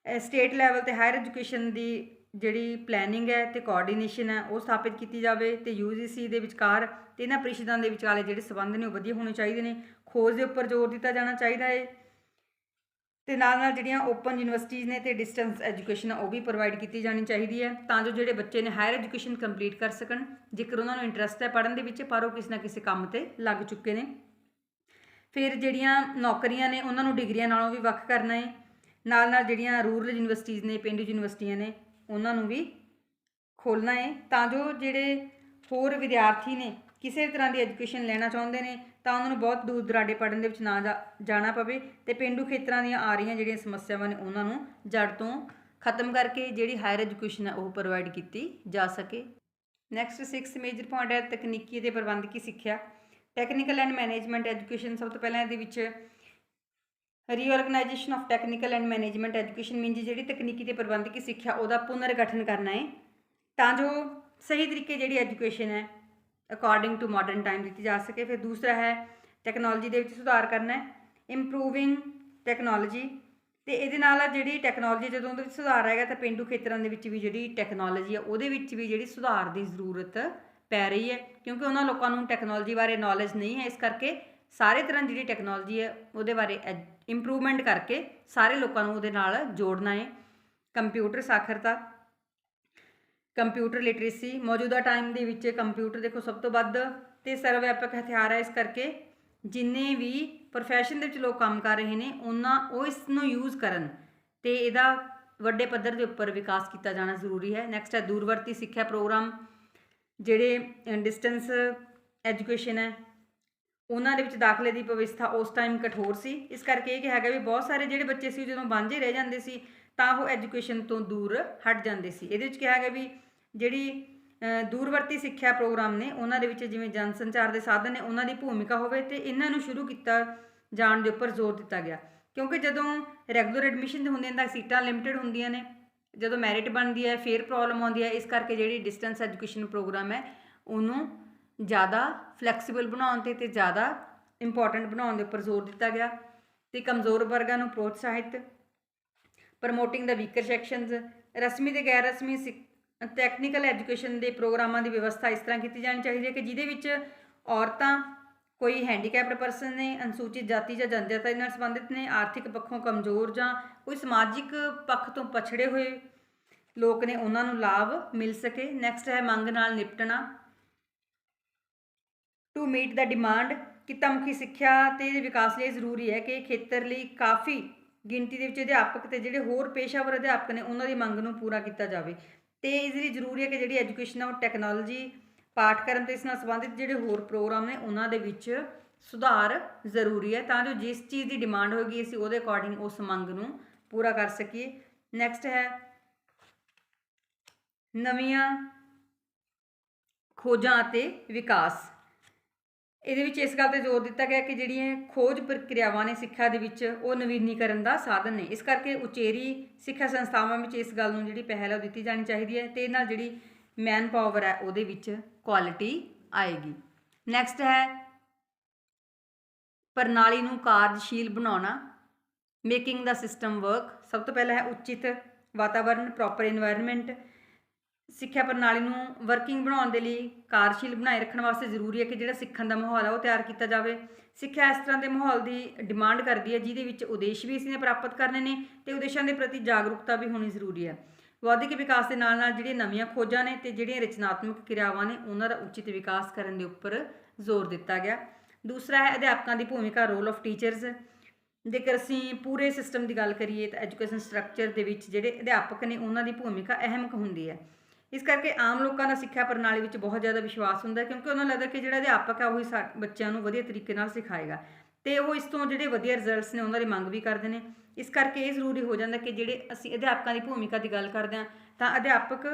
ਸਟੇਟ ਲੈਵਲ 'ਤੇ ਹਾਇਰ ਐਜੂਕੇਸ਼ਨ ਦੀ ਜਿਹੜੀ ਪਲੈਨਿੰਗ ਹੈ ਤੇ ਕੋਆਰਡੀਨੇਸ਼ਨ ਹੈ ਉਹ ਸਥਾਪਿਤ ਕੀਤੀ ਜਾਵੇ ਤੇ UGC ਦੇ ਵਿਚਕਾਰ ਤੇ ਇਹਨਾਂ ਪ੍ਰੀਸ਼ਦਾਂ ਦੇ ਵਿਚਾਲੇ ਜਿਹੜੇ ਸੰਬੰਧ ਨੇ ਉਹ ਵਧੀਆ ਹੋਣੇ ਚਾਹੀਦੇ ਨੇ। ਖੋਜ ਦੇ ਉੱਪਰ ਜ਼ੋਰ ਦਿੱਤਾ ਜਾਣਾ ਚਾਹੀਦਾ ਹੈ ਤੇ ਨਾਲ ਜਿਹੜੀਆਂ ਓਪਨ ਯੂਨੀਵਰਸਿਟੀਜ਼ ਨੇ ਤੇ ਡਿਸਟੈਂਸ ਐਜੂਕੇਸ਼ਨ ਉਹ ਵੀ ਪ੍ਰੋਵਾਈਡ ਕੀਤੀ ਜਾਣੀ ਚਾਹੀਦੀ ਹੈ ਤਾਂ ਜੋ ਜਿਹੜੇ ਬੱਚੇ ਨੇ ਹਾਇਰ ਐਜੂਕੇਸ਼ਨ ਕੰਪਲੀਟ ਕਰ ਸਕਣ ਜੇਕਰ ਉਹਨਾਂ ਨੂੰ ਇੰਟਰਸਟ ਹੈ ਪੜ੍ਹਨ ਦੇ ਵਿੱਚ ਪਰ ਉਹ ਕਿਸੇ ਨਾ ਕਿਸੇ ਕੰਮ 'ਤੇ ਲੱਗ ਚੁੱਕੇ ਨੇ। ਫਿਰ ਜਿਹੜੀਆਂ ਨੌਕਰੀਆਂ ਨੇ ਉਹਨਾਂ ਨੂੰ ਡਿਗਰੀਆਂ ਨਾਲੋਂ ਵੀ ਵੱਖ ਕਰਨਾ ਹੈ। ਨਾਲ ਜਿਹੜੀਆਂ ਰੂਰਲ ਯੂਨੀਵਰਸਿਟੀਜ਼ ਨੇ ਪੇਂਡੂ ਯੂਨੀਵਰਸਿਟੀਆਂ ਨੇ ਉਹਨਾਂ ਨੂੰ ਵੀ ਖੋਲ੍ਹਣਾ ਹੈ ਤਾਂ ਜੋ ਜਿਹੜੇ ਹੋਰ ਵਿਦਿਆਰਥੀ ਨੇ ਕਿਸੇ ਵੀ ਤਰ੍ਹਾਂ ਦੀ ਐਜੂਕੇਸ਼ਨ ਲੈਣਾ ਚਾਹੁੰਦੇ ਨੇ ਤਾਂ ਉਹਨਾਂ ਨੂੰ ਬਹੁਤ ਦੂਰ ਦੁਰਾਡੇ ਪੜ੍ਹਨ ਦੇ ਵਿੱਚ ਨਾ ਜਾਣਾ ਪਵੇ ਤੇ ਪੇਂਡੂ ਖੇਤਰਾਂ ਦੀਆਂ ਆ ਰਹੀਆਂ ਜਿਹੜੀਆਂ ਸਮੱਸਿਆਵਾਂ ਨੇ ਉਹਨਾਂ ਨੂੰ ਜੜ ਤੋਂ ਖਤਮ ਕਰਕੇ ਜਿਹੜੀ ਹਾਇਰ ਐਜੂਕੇਸ਼ਨ ਹੈ ਉਹ ਪ੍ਰੋਵਾਈਡ ਕੀਤੀ ਜਾ ਸਕੇ। ਨੈਕਸਟ 6 ਮੇਜਰ ਪੁਆਇੰਟ ਹੈ ਤਕਨੀਕੀ ਅਤੇ ਪ੍ਰਬੰਧਕੀ ਸਿੱਖਿਆ। Technical and management education. ਸਭ ਤੋਂ ਪਹਿਲਾਂ ਇਹਦੇ ਵਿੱਚ reorganisation of technical and management education means ਜਿਹੜੀ ਤਕਨੀਕੀ ਅਤੇ ਪ੍ਰਬੰਧਕੀ ਸਿੱਖਿਆ ਉਹਦਾ ਪੁਨਰ ਗਠਨ ਕਰਨਾ ਹੈ ਤਾਂ ਜੋ ਸਹੀ ਤਰੀਕੇ ਜਿਹੜੀ ਐਜੂਕੇਸ਼ਨ ਹੈ ਅਕੋਰਡਿੰਗ ਟੂ ਮਾਡਰਨ ਟਾਈਮ ਦਿੱਤੀ ਜਾ ਸਕੇ। ਫਿਰ ਦੂਸਰਾ ਹੈ ਟੈਕਨੋਲੋਜੀ ਦੇ ਵਿੱਚ ਸੁਧਾਰ ਕਰਨਾ ਹੈ ਇੰਪਰੂਵਿੰਗ ਟੈਕਨੋਲੋਜੀ ਤੇ ਇਹਦੇ ਨਾਲ ਜਿਹੜੀ ਟੈਕਨੋਲੋਜੀ ਜਦੋਂ ਉਹਦੇ ਵਿੱਚ ਸੁਧਾਰ ਆਏਗਾ ਤਾਂ ਪੇਂਡੂ ਖੇਤਰਾਂ ਦੇ ਵਿੱਚ ਵੀ ਜਿਹੜੀ ਟੈਕਨੋਲੋਜੀ ਆ ਉਹਦੇ ਵਿੱਚ ਵੀ ਜਿਹੜੀ ਸੁਧਾਰ ਦੀ ਜ਼ਰੂਰਤ ਪੈ ਰਹੀ ਹੈ ਕਿਉਂਕਿ ਉਹਨਾਂ ਲੋਕਾਂ ਨੂੰ ਟੈਕਨੋਲੋਜੀ ਬਾਰੇ ਨੌਲੇਜ ਨਹੀਂ ਹੈ। ਇਸ ਕਰਕੇ ਸਾਰੇ ਤਰ੍ਹਾਂ ਜਿਹੜੀ ਟੈਕਨੋਲੋਜੀ ਹੈ ਉਹਦੇ ਬਾਰੇ ਇੰਪਰੂਵਮੈਂਟ ਕਰਕੇ ਸਾਰੇ ਲੋਕਾਂ ਨੂੰ ਉਹਦੇ ਨਾਲ ਜੋੜਨਾ ਹੈ। ਕੰਪਿਊਟਰ ਸਾਖਰਤਾ ਕੰਪਿਊਟਰ ਲਿਟਰੇਸੀ। ਮੌਜੂਦਾ ਟਾਈਮ ਦੇ ਵਿੱਚ ਕੰਪਿਊਟਰ ਦੇਖੋ ਸਭ ਤੋਂ ਵੱਧ ਅਤੇ ਸਰਵਵਿਆਪਕ ਹਥਿਆਰ ਹੈ। ਇਸ ਕਰਕੇ ਜਿੰਨੇ ਵੀ ਪ੍ਰੋਫੈਸ਼ਨ ਦੇ ਵਿੱਚ ਲੋਕ ਕੰਮ ਕਰ ਰਹੇ ਨੇ ਉਹ ਇਸ ਨੂੰ ਯੂਜ਼ ਕਰਨ ਅਤੇ ਇਹਦਾ ਵੱਡੇ ਪੱਧਰ ਦੇ ਉੱਪਰ ਵਿਕਾਸ ਕੀਤਾ ਜਾਣਾ ਜ਼ਰੂਰੀ ਹੈ। ਨੈਕਸਟ ਹੈ ਦੂਰਵਰਤੀ ਸਿੱਖਿਆ ਪ੍ਰੋਗਰਾਮ। ਜਿਹੜੇ ਡਿਸਟੈਂਸ ਐਜੂਕੇਸ਼ਨ ਹੈ ਉਹਨਾਂ ਦੇ ਵਿੱਚ ਦਾਖਲੇ ਦੀ ਵਿਵਸਥਾ ਉਸ ਟਾਈਮ ਕਠੋਰ ਸੀ। ਇਸ ਕਰਕੇ ਇਹ ਕਿਹਾ ਗਿਆ ਵੀ ਬਹੁਤ ਸਾਰੇ ਜਿਹੜੇ ਬੱਚੇ ਸੀ ਜਦੋਂ ਵਾਂਝੇ ਰਹਿ ਜਾਂਦੇ ਸੀ ਤਾਂ ਉਹ ਐਜੂਕੇਸ਼ਨ ਤੋਂ ਦੂਰ ਹਟ ਜਾਂਦੇ ਸੀ। ਇਹਦੇ ਵਿੱਚ ਕਿਹਾ ਗਿਆ ਵੀ ਜਿਹੜੀ ਦੂਰਵਰਤੀ ਸਿੱਖਿਆ ਪ੍ਰੋਗਰਾਮ ਨੇ ਉਹਨਾਂ ਦੇ ਵਿੱਚ ਜਿਵੇਂ ਜਨ ਸੰਚਾਰ ਦੇ ਸਾਧਨ ਨੇ ਉਹਨਾਂ ਦੀ ਭੂਮਿਕਾ ਹੋਵੇ ਤੇ ਇਹਨਾਂ ਨੂੰ ਸ਼ੁਰੂ ਕੀਤਾ ਜਾਣ ਦੇ ਉੱਪਰ ਜ਼ੋਰ ਦਿੱਤਾ ਗਿਆ, ਕਿਉਂਕਿ ਜਦੋਂ ਰੈਗੂਲਰ ਐਡਮਿਸ਼ਨ ਹੁੰਦੀਆਂ ਤਾਂ ਸੀਟਾਂ ਲਿਮਿਟਡ ਹੁੰਦੀਆਂ ਨੇ, ਜਦੋਂ ਮੈਰਿਟ ਬਣਦੀ ਹੈ ਫਿਰ ਪ੍ਰੋਬਲਮ ਆਉਂਦੀ ਹੈ। ਇਸ ਕਰਕੇ ਜਿਹੜੀ ਡਿਸਟੈਂਸ ਐਜੂਕੇਸ਼ਨ ਪ੍ਰੋਗਰਾਮ ਹੈ ਉਹਨੂੰ ਜ਼ਿਆਦਾ ਫਲੈਕਸੀਬਲ ਬਣਾਉਣ ਤੇ ਜ਼ਿਆਦਾ ਇੰਪੋਰਟੈਂਟ ਬਣਾਉਣ ਦੇ ਉੱਪਰ ਜ਼ੋਰ ਦਿੱਤਾ ਗਿਆ। ਤੇ ਕਮਜ਼ੋਰ ਵਰਗਾਂ ਨੂੰ ਪ੍ਰੋਤਸਾਹਿਤ, ਪ੍ਰਮੋਟਿੰਗ ਦਾ ਵੀਕਰ ਸੈਕਸ਼ਨਸ, ਰਸਮੀ ਤੇ ਗੈਰ ਰਸਮੀ ਟੈਕਨੀਕਲ ਐਜੂਕੇਸ਼ਨ ਦੇ ਪ੍ਰੋਗਰਾਮਾਂ ਦੀ ਵਿਵਸਥਾ ਇਸ ਤਰ੍ਹਾਂ ਕੀਤੀ ਜਾਣੀ ਚਾਹੀਦੀ ਹੈ ਕਿ ਜਿਹਦੇ ਵਿੱਚ ਔਰਤਾਂ, ਕੋਈ ਹੈਂਡੀਕੈਪਡ ਪਰਸਨ ਨੇ, ਅਨੁਸੂਚਿਤ ਜਾਤੀ ਜਾਂ ਜਨਜਾਤੀ ਨਾਲ ਸੰਬੰਧਿਤ ਨੇ, ਆਰਥਿਕ ਪੱਖੋਂ ਕਮਜ਼ੋਰ ਜਾਂ ਕੋਈ ਸਮਾਜਿਕ ਪੱਖ ਤੋਂ ਪਛੜੇ ਹੋਏ ਲੋਕ ਨੇ, ਉਹਨਾਂ ਨੂੰ ਲਾਭ ਮਿਲ ਸਕੇ। ਨੈਕਸਟ ਹੈ ਮੰਗ ਨਾਲ ਨਿਪਟਣਾ, ਟੂ ਮੀਟ ਦਾ ਡਿਮਾਂਡ। ਕਿੱਤਾ ਮੁਖੀ ਸਿੱਖਿਆ ਤੇ ਇਹਦੇ ਵਿਕਾਸ ਲਈ ਜ਼ਰੂਰੀ ਹੈ ਕਿ ਖੇਤਰ ਲਈ ਕਾਫੀ ਗਿਣਤੀ ਦੇ ਵਿੱਚ ਅਧਿਆਪਕ ਤੇ ਜਿਹੜੇ ਹੋਰ ਪੇਸ਼ਾਵਰ ਅਧਿਆਪਕ ਨੇ ਉਹਨਾਂ ਦੀ ਮੰਗ ਨੂੰ ਪੂਰਾ ਕੀਤਾ ਜਾਵੇ। ਤੇ ਇਸ ਲਈ ਜ਼ਰੂਰੀ ਹੈ ਕਿ ਜਿਹੜੀ ਐਜੂਕੇਸ਼ਨ ਹੈ ਉਹ ਟੈਕਨੋਲੋਜੀ, ਪਾਠਕ੍ਰਮ ਤੇ ਇਸ ਨਾਲ ਸੰਬੰਧਿਤ ਜਿਹੜੇ ਹੋਰ ਪ੍ਰੋਗਰਾਮ ਨੇ ਉਹਨਾਂ ਦੇ ਵਿੱਚ ਸੁਧਾਰ ਜ਼ਰੂਰੀ ਹੈ, ਤਾਂ ਜੋ ਜਿਸ ਚੀਜ਼ ਦੀ ਡਿਮਾਂਡ ਹੋਏਗੀ ਅਸੀਂ ਉਹਦੇ ਅਕੋਰਡਿੰਗ ਉਸ ਮੰਗ ਨੂੰ ਪੂਰਾ ਕਰ ਸਕੀਏ। ਨੈਕਸਟ ਹੈ ਨਵੀਆਂ ਖੋਜਾਂ ਅਤੇ ਵਿਕਾਸ। ਇਹਦੇ ਵਿੱਚ ਇਸ ਗੱਲ 'ਤੇ ਜ਼ੋਰ ਦਿੱਤਾ ਗਿਆ ਕਿ ਜਿਹੜੀਆਂ ਖੋਜ ਪ੍ਰਕਿਰਿਆਵਾਂ ਨੇ ਸਿੱਖਿਆ ਦੇ ਵਿੱਚ ਉਹ ਨਵੀਨੀਕਰਨ ਦਾ ਸਾਧਨ ਨੇ, ਇਸ ਕਰਕੇ ਉਚੇਰੀ ਸਿੱਖਿਆ ਸੰਸਥਾਵਾਂ ਵਿੱਚ ਇਸ ਗੱਲ ਨੂੰ ਜਿਹੜੀ ਪਹਿਲ ਹੈ ਉਹ ਦਿੱਤੀ ਜਾਣੀ ਚਾਹੀਦੀ ਹੈ ਤੇ ਨਾਲ ਜਿਹੜੀ ਮੈਨ ਪਾਵਰ ਹੈ ਉਹਦੇ ਵਿੱਚ ਕੁਆਲਿਟੀ ਆਏਗੀ। ਨੈਕਸਟ ਹੈ ਪ੍ਰਣਾਲੀ ਨੂੰ ਕਾਰਜਸ਼ੀਲ ਬਣਾਉਣਾ, ਮੇਕਿੰਗ ਦਾ ਸਿਸਟਮ ਵਰਕ। ਸਭ ਤੋਂ ਪਹਿਲਾਂ ਹੈ ਉਚਿਤ ਵਾਤਾਵਰਨ, ਪ੍ਰੋਪਰ ਇਨਵਾਇਰਨਮੈਂਟ। ਸਿੱਖਿਆ ਪ੍ਰਣਾਲੀ ਨੂੰ ਵਰਕਿੰਗ ਬਣਾਉਣ ਦੇ ਲਈ, ਕਾਰਜਸ਼ੀਲ ਬਣਾਏ ਰੱਖਣ ਵਾਸਤੇ ਜ਼ਰੂਰੀ ਹੈ ਕਿ ਜਿਹੜਾ ਸਿੱਖਣ ਦਾ ਮਾਹੌਲ ਹੈ ਉਹ ਤਿਆਰ ਕੀਤਾ ਜਾਵੇ। ਸਿੱਖਿਆ ਇਸ ਤਰ੍ਹਾਂ ਦੇ ਮਾਹੌਲ ਦੀ ਡਿਮਾਂਡ ਕਰਦੀ ਹੈ ਜਿਹਦੇ ਵਿੱਚ ਉਦੇਸ਼ ਵੀ ਇਸਨੇ ਪ੍ਰਾਪਤ ਕਰਨੇ ਨੇ ਤੇ ਉਦੇਸ਼ਾਂ ਦੇ ਪ੍ਰਤੀ ਜਾਗਰੂਕਤਾ ਵੀ ਹੋਣੀ ਜ਼ਰੂਰੀ ਹੈ। ਬੌਧਿਕ ਵਿਕਾਸ ਦੇ ਨਾਲ ਨਾਲ ਜਿਹੜੀਆਂ ਨਵੀਆਂ ਖੋਜਾਂ ਨੇ ਤੇ ਜਿਹੜੀਆਂ ਰਚਨਾਤਮਕ ਕਿਰਿਆਵਾਂ ਨੇ ਉਹਨਾਂ ਦਾ ਉਚਿਤ ਵਿਕਾਸ ਕਰਨ ਦੇ ਉੱਪਰ ਜ਼ੋਰ ਦਿੱਤਾ ਗਿਆ। ਦੂਸਰਾ ਹੈ ਅਧਿਆਪਕਾਂ ਦੀ ਭੂਮਿਕਾ, ਰੋਲ ਆਫ ਟੀਚਰਸ। ਜੇਕਰ ਅਸੀਂ ਪੂਰੇ ਸਿਸਟਮ ਦੀ ਗੱਲ ਕਰੀਏ ਤਾਂ ਐਜੂਕੇਸ਼ਨ ਸਟਰਕਚਰ ਦੇ ਵਿੱਚ ਜਿਹੜੇ ਅਧਿਆਪਕ ਨੇ ਉਹਨਾਂ ਦੀ ਭੂਮਿਕਾ ਅਹਿਮ ਹੁੰਦੀ ਹੈ। ਇਸ ਕਰਕੇ ਆਮ ਲੋਕਾਂ ਦਾ ਸਿੱਖਿਆ ਪ੍ਰਣਾਲੀ ਵਿੱਚ ਬਹੁਤ ਜ਼ਿਆਦਾ ਵਿਸ਼ਵਾਸ ਹੁੰਦਾ, ਕਿਉਂਕਿ ਉਹਨਾਂ ਨੂੰ ਲੱਗਦਾ ਕਿ ਜਿਹੜਾ ਅਧਿਆਪਕ ਹੈ ਉਹੀ ਬੱਚਿਆਂ ਨੂੰ ਵਧੀਆ ਤਰੀਕੇ ਨਾਲ ਸਿਖਾਏਗਾ ਤੇ ਉਹ ਇਸ ਤੋਂ ਜਿਹੜੇ ਵਧੀਆ ਰਿਜ਼ਲਟਸ ਨੇ ਉਹਨਾਂ ਦੀ ਮੰਗ ਵੀ ਕਰਦੇ ਨੇ। ਇਸ ਕਰਕੇ ਇਹ ਜ਼ਰੂਰੀ ਹੋ ਜਾਂਦਾ ਕਿ ਜਿਹੜੇ ਅਸੀਂ ਅਧਿਆਪਕਾਂ ਦੀ ਭੂਮਿਕਾ ਦੀ ਗੱਲ ਕਰਦੇ ਹਾਂ ਤਾਂ ਅਧਿਆਪਕ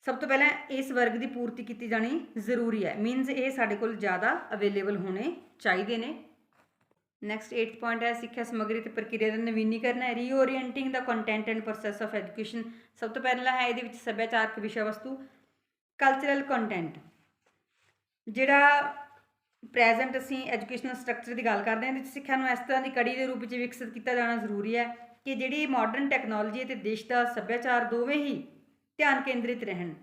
ਸਭ ਤੋਂ ਪਹਿਲਾਂ ਇਸ ਵਰਗ ਦੀ ਪੂਰਤੀ ਕੀਤੀ ਜਾਣੀ ਜ਼ਰੂਰੀ ਹੈ, ਮੀਨਸ ਇਹ ਸਾਡੇ ਕੋਲ ਜ਼ਿਆਦਾ ਅਵੇਲੇਬਲ ਹੋਣੇ ਚਾਹੀਦੇ ਨੇ। ਨੈਕਸਟ 8th ਪੁਆਇੰਟ ਹੈ ਸਿੱਖਿਆ ਸਮੱਗਰੀ ਤੇ ਪ੍ਰਕਿਰਿਆ ਦਾ ਨਵੀਨੀਕਰਨ ਹੈ, reorienting the content and process of education. ਸਭ ਤੋਂ ਪਹਿਲਾਂ ਹੈ ਇਹਦੇ ਵਿੱਚ ਸੱਭਿਆਚਾਰਕ ਵਿਸ਼ਾ ਵਸਤੂ, ਕਲਚਰਲ ਕੰਟੈਂਟ। ਜਿਹੜਾ ਪ੍ਰੈਜ਼ੈਂਟ ਅਸੀਂ ਐਜੂਕੇਸ਼ਨਲ ਸਟਰਕਚਰ ਦੀ ਗੱਲ ਕਰਦੇ ਹਾਂ ਇਹਦੇ ਵਿੱਚ ਸਿੱਖਿਆ ਨੂੰ ਇਸ ਤਰ੍ਹਾਂ ਦੀ ਕੜੀ ਦੇ ਰੂਪ ਵਿੱਚ ਵਿਕਸਿਤ ਕੀਤਾ ਜਾਣਾ ਜ਼ਰੂਰੀ ਹੈ ਕਿ ਜਿਹੜੀ ਮਾਡਰਨ ਟੈਕਨੋਲੋਜੀ ਅਤੇ ਦੇਸ਼ ਦਾ ਸੱਭਿਆਚਾਰ ਦੋਵੇਂ ਹੀ ਧਿਆਨ ਕੇਂਦਰਿਤ ਰਹਿਣ।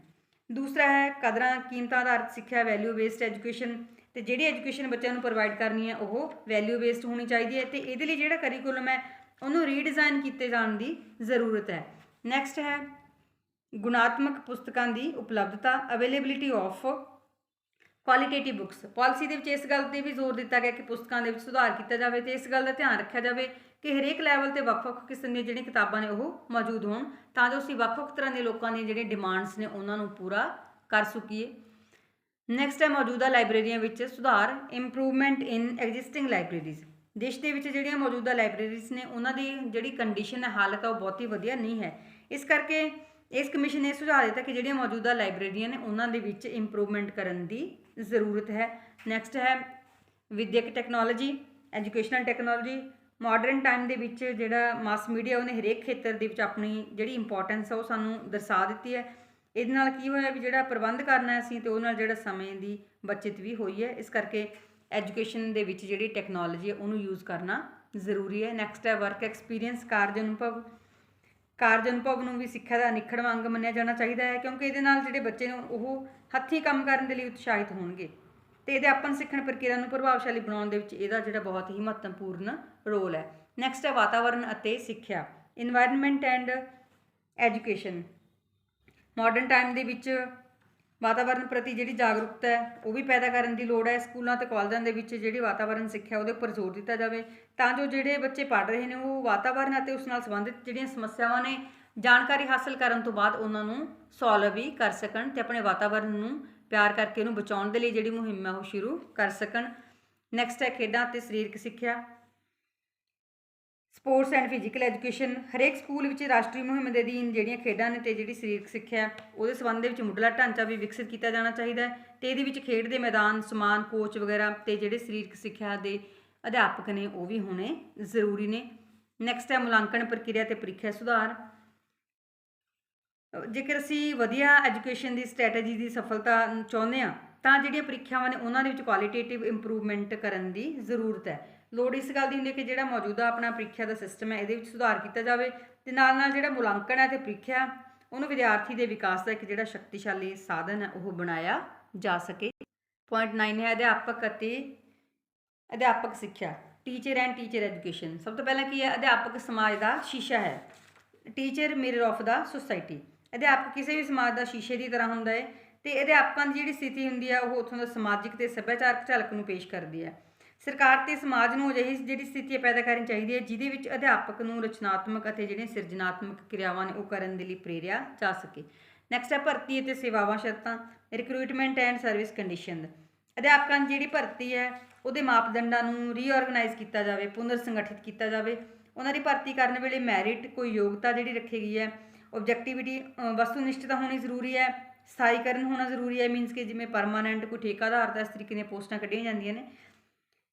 ਦੂਸਰਾ ਹੈ ਕਦਰਾਂ ਕੀਮਤਾਂ ਆਧਾਰਿਤ ਸਿੱਖਿਆ, ਵੈਲਿਊ ਬੇਸਡ ਐਜੂਕੇਸ਼ਨ। ਤੇ ਜਿਹੜੀ ਐਜੂਕੇਸ਼ਨ ਬੱਚਿਆਂ ਨੂੰ ਪ੍ਰੋਵਾਈਡ ਕਰਨੀ ਹੈ ਉਹ ਵੈਲਿਊ ਬੇਸਡ ਹੋਣੀ ਚਾਹੀਦੀ ਹੈ ਤੇ ਇਹਦੇ ਲਈ ਜਿਹੜਾ ਕਰਿਕੂਲਮ ਹੈ ਉਹਨੂੰ ਰੀਡਿਜ਼ਾਈਨ ਕੀਤੇ ਜਾਣ ਦੀ ਜ਼ਰੂਰਤ ਹੈ। ਨੈਕਸਟ ਹੈ ਗੁਣਾਤਮਕ ਪੁਸਤਕਾਂ ਦੀ ਉਪਲਬਧਤਾ, ਅਵੇਲੇਬਿਲਿਟੀ ਆਫ ਕੁਆਲੀਟੇਟਿਵ ਬੁੱਕਸ। ਪਾਲਿਸੀ ਦੇ ਵਿੱਚ ਇਸ ਗੱਲ 'ਤੇ ਵੀ ਜ਼ੋਰ ਦਿੱਤਾ ਗਿਆ ਕਿ ਪੁਸਤਕਾਂ ਦੇ ਵਿੱਚ ਸੁਧਾਰ ਕੀਤਾ ਜਾਵੇ ਤੇ ਇਸ ਗੱਲ ਦਾ ਧਿਆਨ ਰੱਖਿਆ ਜਾਵੇ ਕਿ ਹਰੇਕ ਲੈਵਲ 'ਤੇ ਵੱਖ-ਵੱਖ ਕਿਸਮ ਦੀਆਂ ਜਿਹੜੀਆਂ ਕਿਤਾਬਾਂ ਨੇ ਉਹ ਮੌਜੂਦ ਹੋਣ ਤਾਂ ਜੋ ਅਸੀਂ ਵੱਖ-ਵੱਖ ਤਰ੍ਹਾਂ ਦੇ ਲੋਕਾਂ ਦੀਆਂ ਜਿਹੜੀਆਂ ਡਿਮਾਂਡਸ ਨੇ ਉਹਨਾਂ ਨੂੰ ਪੂਰਾ ਕਰ ਸਕੀਏ। ਨੈਕਸਟ ਹੈ ਮੌਜੂਦਾ ਲਾਇਬ੍ਰੇਰੀਆਂ ਵਿੱਚ ਸੁਧਾਰ, ਇੰਪਰੂਵਮੈਂਟ ਇਨ ਐਗਜ਼ਿਸਟਿੰਗ ਲਾਇਬ੍ਰੇਰੀਜ਼। ਦੇਸ਼ ਦੇ ਵਿੱਚ ਜਿਹੜੀਆਂ ਮੌਜੂਦਾ ਲਾਇਬ੍ਰੇਰੀਜ਼ ਨੇ ਉਹਨਾਂ ਦੀ ਜਿਹੜੀ ਕੰਡੀਸ਼ਨ ਹੈ, ਹਾਲਤ ਹੈ ਉਹ ਬਹੁਤੀ ਵਧੀਆ ਨਹੀਂ ਹੈ। ਇਸ ਕਰਕੇ ਇਸ ਕਮਿਸ਼ਨ ਨੇ ਸੁਝਾਅ ਦਿੱਤਾ ਕਿ ਜਿਹੜੀਆਂ ਮੌਜੂਦਾ ਲਾਇਬ੍ਰੇਰੀਆਂ ਨੇ ਉਹਨਾਂ ਦੇ ਵਿੱਚ ਇੰਪਰੂਵਮੈਂਟ ਕਰਨ ਦੀ ਜ਼ਰੂਰਤ ਹੈ। ਨੈਕਸਟ ਹੈ ਵਿਦਿਅਕ technology, educational technology. Modern time ਦੇ ਵਿੱਚ ਜਿਹੜਾ ਮਾਸ ਮੀਡੀਆ ਉਹਨੇ ਹਰੇਕ ਖੇਤਰ ਦੇ ਵਿੱਚ ਆਪਣੀ ਜਿਹੜੀ ਇੰਪੋਰਟੈਂਸ ਹੈ ਉਹ ਸਾਨੂੰ ਦਰਸਾ ਦਿੱਤੀ ਹੈ। ਇਹਦੇ ਨਾਲ ਕੀ ਹੋਇਆ ਵੀ ਜਿਹੜਾ ਪ੍ਰਬੰਧ ਕਰਨਾ ਅਸੀਂ ਤੇ ਉਹਦੇ ਨਾਲ ਜਿਹੜਾ ਸਮੇਂ ਦੀ ਬੱਚਤ ਵੀ ਹੋਈ ਹੈ। ਇਸ ਕਰਕੇ ਐਜੂਕੇਸ਼ਨ ਦੇ ਵਿੱਚ ਜਿਹੜੀ ਟੈਕਨੋਲੋਜੀ ਹੈ ਉਹਨੂੰ ਯੂਜ਼ ਕਰਨਾ ਜ਼ਰੂਰੀ ਹੈ। ਨੈਕਸਟ ਹੈ ਵਰਕ ਐਕਸਪੀਰੀਅੰਸ, ਕਾਰਜ ਅਨੁਭਵ। ਕਾਰਜ ਅਨੁਭਵ ਨੂੰ ਵੀ ਸਿੱਖਿਆ ਦਾ ਅਨਿੱਖੜਵਾਂ ਅੰਗ ਮੰਨਿਆ ਜਾਣਾ ਚਾਹੀਦਾ ਹੈ ਕਿਉਂਕਿ ਇਹਦੇ ਨਾਲ ਜਿਹੜੇ ਬੱਚੇ ਨੇ ਉਹ ਹੱਥੀਂ ਕੰਮ ਕਰਨ ਦੇ ਲਈ ਉਤਸ਼ਾਹਿਤ ਹੋਣਗੇ ਤੇ ਅਧਿਆਪਨ ਸਿੱਖਣ ਪ੍ਰਕਿਰਿਆ ਨੂੰ ਪ੍ਰਭਾਵਸ਼ਾਲੀ ਬਣਾਉਣ ਦੇ ਵਿੱਚ ਇਹਦਾ ਜਿਹੜਾ ਬਹੁਤ ਹੀ ਮਹੱਤਵਪੂਰਨ ਰੋਲ ਹੈ। ਨੈਕਸਟ ਹੈ ਵਾਤਾਵਰਨ ਅਤੇ ਸਿੱਖਿਆ, environment and education. Modern time ਦੇ ਵਿੱਚ ਵਾਤਾਵਰਨ ਪ੍ਰਤੀ ਜਿਹੜੀ ਜਾਗਰੂਕਤਾ ਹੈ ਉਹ ਵੀ ਪੈਦਾ ਕਰਨ ਦੀ ਲੋੜ ਹੈ। ਸਕੂਲਾਂ ਅਤੇ ਕਾਲਜਾਂ ਦੇ ਵਿੱਚ ਜਿਹੜੀ ਵਾਤਾਵਰਨ ਸਿੱਖਿਆ ਉਹਦੇ ਉੱਪਰ ਜ਼ੋਰ ਦਿੱਤਾ ਜਾਵੇ ਤਾਂ ਜੋ ਜਿਹੜੇ ਬੱਚੇ ਪੜ੍ਹ ਰਹੇ ਨੇ ਉਹ ਵਾਤਾਵਰਨ ਅਤੇ ਉਸ ਨਾਲ ਸੰਬੰਧਿਤ ਜਿਹੜੀਆਂ ਸਮੱਸਿਆਵਾਂ ਨੇ ਜਾਣਕਾਰੀ ਹਾਸਲ ਕਰਨ ਤੋਂ ਬਾਅਦ ਉਹਨਾਂ ਨੂੰ ਸੋਲਵ ਵੀ ਕਰ ਸਕਣ ਤੇ ਆਪਣੇ ਵਾਤਾਵਰਨ ਨੂੰ ਪਿਆਰ ਕਰਕੇ ਉਹਨੂੰ ਬਚਾਉਣ ਦੇ ਲਈ ਜਿਹੜੀ ਮੁਹਿੰਮ ਹੈ ਉਹ ਸ਼ੁਰੂ ਕਰ ਸਕਣ। ਨੈਕਸਟ ਹੈ ਖੇਡਾਂ ਅਤੇ ਸਰੀਰਕ ਸਿੱਖਿਆ। ਸਪੋਰਟਸ ਐਂਡ ਫਿਜ਼ੀਕਲ ਐਜੂਕੇਸ਼ਨ, ਹਰੇਕ ਸਕੂਲ ਵਿੱਚ ਰਾਸ਼ਟਰੀ ਮੁਹਿੰਮ ਦੇ ਅਧੀਨ ਜਿਹੜੀਆਂ ਖੇਡਾਂ ਨੇ ਅਤੇ ਜਿਹੜੀ ਸਰੀਰਕ ਸਿੱਖਿਆ ਉਹਦੇ ਸੰਬੰਧ ਦੇ ਵਿੱਚ ਮੁੱਢਲਾ ਢਾਂਚਾ ਵੀ ਵਿਕਸਿਤ ਕੀਤਾ ਜਾਣਾ ਚਾਹੀਦਾ ਹੈ ਅਤੇ ਇਹਦੇ ਵਿੱਚ ਖੇਡ ਦੇ ਮੈਦਾਨ, ਸਮਾਨ, ਕੋਚ ਵਗੈਰਾ ਅਤੇ ਜਿਹੜੇ ਸਰੀਰਕ ਸਿੱਖਿਆ ਦੇ ਅਧਿਆਪਕ ਨੇ ਉਹ ਵੀ ਹੋਣੇ ਜ਼ਰੂਰੀ ਨੇ। ਨੈਕਸਟ ਹੈ ਮੁਲਾਂਕਣ ਪ੍ਰਕਿਰਿਆ ਅਤੇ ਪ੍ਰੀਖਿਆ ਸੁਧਾਰ। ਜੇਕਰ ਅਸੀਂ ਵਧੀਆ ਐਜੂਕੇਸ਼ਨ ਦੀ ਸਟ੍ਰੈਟਜੀ ਦੀ ਸਫਲਤਾ ਚਾਹੁੰਦੇ ਹਾਂ ਤਾਂ ਜਿਹੜੀਆਂ ਪ੍ਰੀਖਿਆਵਾਂ ਨੇ ਉਹਨਾਂ ਦੇ ਵਿੱਚ ਕੁਆਲੀਟੇਟਿਵ ਇੰਪਰੂਵਮੈਂਟ ਕਰਨ ਦੀ ਜ਼ਰੂਰਤ ਹੈ। ਲੋੜ ਇਸ ਗੱਲ ਦੀ ਹੁੰਦੀ ਹੈ ਕਿ ਜਿਹੜਾ ਮੌਜੂਦਾ ਆਪਣਾ ਪ੍ਰੀਖਿਆ ਦਾ ਸਿਸਟਮ ਹੈ ਇਹਦੇ ਵਿੱਚ ਸੁਧਾਰ ਕੀਤਾ ਜਾਵੇ ਅਤੇ ਨਾਲ ਨਾਲ ਜਿਹੜਾ ਮੁਲਾਂਕਣ ਹੈ ਅਤੇ ਪ੍ਰੀਖਿਆ ਉਹਨੂੰ ਵਿਦਿਆਰਥੀ ਦੇ ਵਿਕਾਸ ਦਾ ਇੱਕ ਜਿਹੜਾ ਸ਼ਕਤੀਸ਼ਾਲੀ ਸਾਧਨ ਹੈ ਉਹ ਬਣਾਇਆ ਜਾ ਸਕੇ। ਪੁਆਇੰਟ 9 ਹੈ ਅਧਿਆਪਕ ਅਤੇ ਅਧਿਆਪਕ ਸਿੱਖਿਆ, ਟੀਚਰ ਐਂਡ ਟੀਚਰ ਐਜੂਕੇਸ਼ਨ। ਸਭ ਤੋਂ ਪਹਿਲਾਂ ਕੀ ਹੈ, ਅਧਿਆਪਕ ਸਮਾਜ ਦਾ ਸ਼ੀਸ਼ਾ ਹੈ, teacher mirror of the society. ਅਧਿਆਪਕ ਕਿਸੇ ਵੀ ਸਮਾਜ ਦਾ ਸ਼ੀਸ਼ੇ ਦੀ ਤਰ੍ਹਾਂ ਹੁੰਦਾ ਹੈ ਅਤੇ ਅਧਿਆਪਕਾਂ ਦੀ ਜਿਹੜੀ ਸਥਿਤੀ ਹੁੰਦੀ ਹੈ ਉਹ ਉੱਥੋਂ ਦਾ ਸਮਾਜਿਕ ਅਤੇ ਸੱਭਿਆਚਾਰਕ ਝਲਕ ਨੂੰ ਪੇਸ਼ ਕਰਦੀ ਹੈ। ਸਰਕਾਰ ਅਤੇ ਸਮਾਜ ਨੂੰ ਅਜਿਹੀ ਜਿਹੜੀ ਸਥਿਤੀ ਪੈਦਾ ਕਰਨੀ ਚਾਹੀਦੀ ਹੈ ਜਿਹਦੇ ਵਿੱਚ ਅਧਿਆਪਕ ਨੂੰ ਰਚਨਾਤਮਕ ਅਤੇ ਜਿਹੜੀਆਂ ਸਿਰਜਣਾਤਮਕ ਕਿਰਿਆਵਾਂ ਨੇ ਉਹ ਕਰਨ ਦੇ ਲਈ ਪ੍ਰੇਰਿਆ ਜਾ ਸਕੇ। ਨੈਕਸਟ ਹੈ ਭਰਤੀ ਅਤੇ ਸੇਵਾਵਾਂ ਸ਼ਰਤਾਂ, ਰਿਕਰੂਟਮੈਂਟ ਐਂਡ ਸਰਵਿਸ ਕੰਡੀਸ਼ਨ। ਅਧਿਆਪਕਾਂ ਦੀ ਜਿਹੜੀ ਭਰਤੀ ਹੈ ਉਹਦੇ ਮਾਪਦੰਡਾਂ ਨੂੰ ਰੀਆਰਗਨਾਈਜ਼ ਕੀਤਾ ਜਾਵੇ, ਪੁਨਰ ਸੰਗਠਿਤ ਕੀਤਾ ਜਾਵੇ। ਉਹਨਾਂ ਦੀ ਭਰਤੀ ਕਰਨ ਵੇਲੇ ਮੈਰਿਟ, ਕੋਈ ਯੋਗਤਾ ਜਿਹੜੀ ਰੱਖੀ ਗਈ ਹੈ, ਓਬਜੈਕਟਿਵਿਟੀ, ਵਸਤੂਨਿਸ਼ਟਤਾ ਹੋਣੀ ਜ਼ਰੂਰੀ ਹੈ, ਸਥਾਈਕਰਨ ਹੋਣਾ ਜ਼ਰੂਰੀ ਹੈ, ਮੀਨਸ ਕਿ ਜਿਵੇਂ ਪਰਮਾਨੈਂਟ ਕੋਈ ਠੇਕਾ ਆਧਾਰ ਦਾ ਇਸ ਤਰੀਕੇ ਦੀਆਂ ਪੋਸਟਾਂ ਕੱਢੀਆਂ ਜਾਂਦੀਆਂ ਨੇ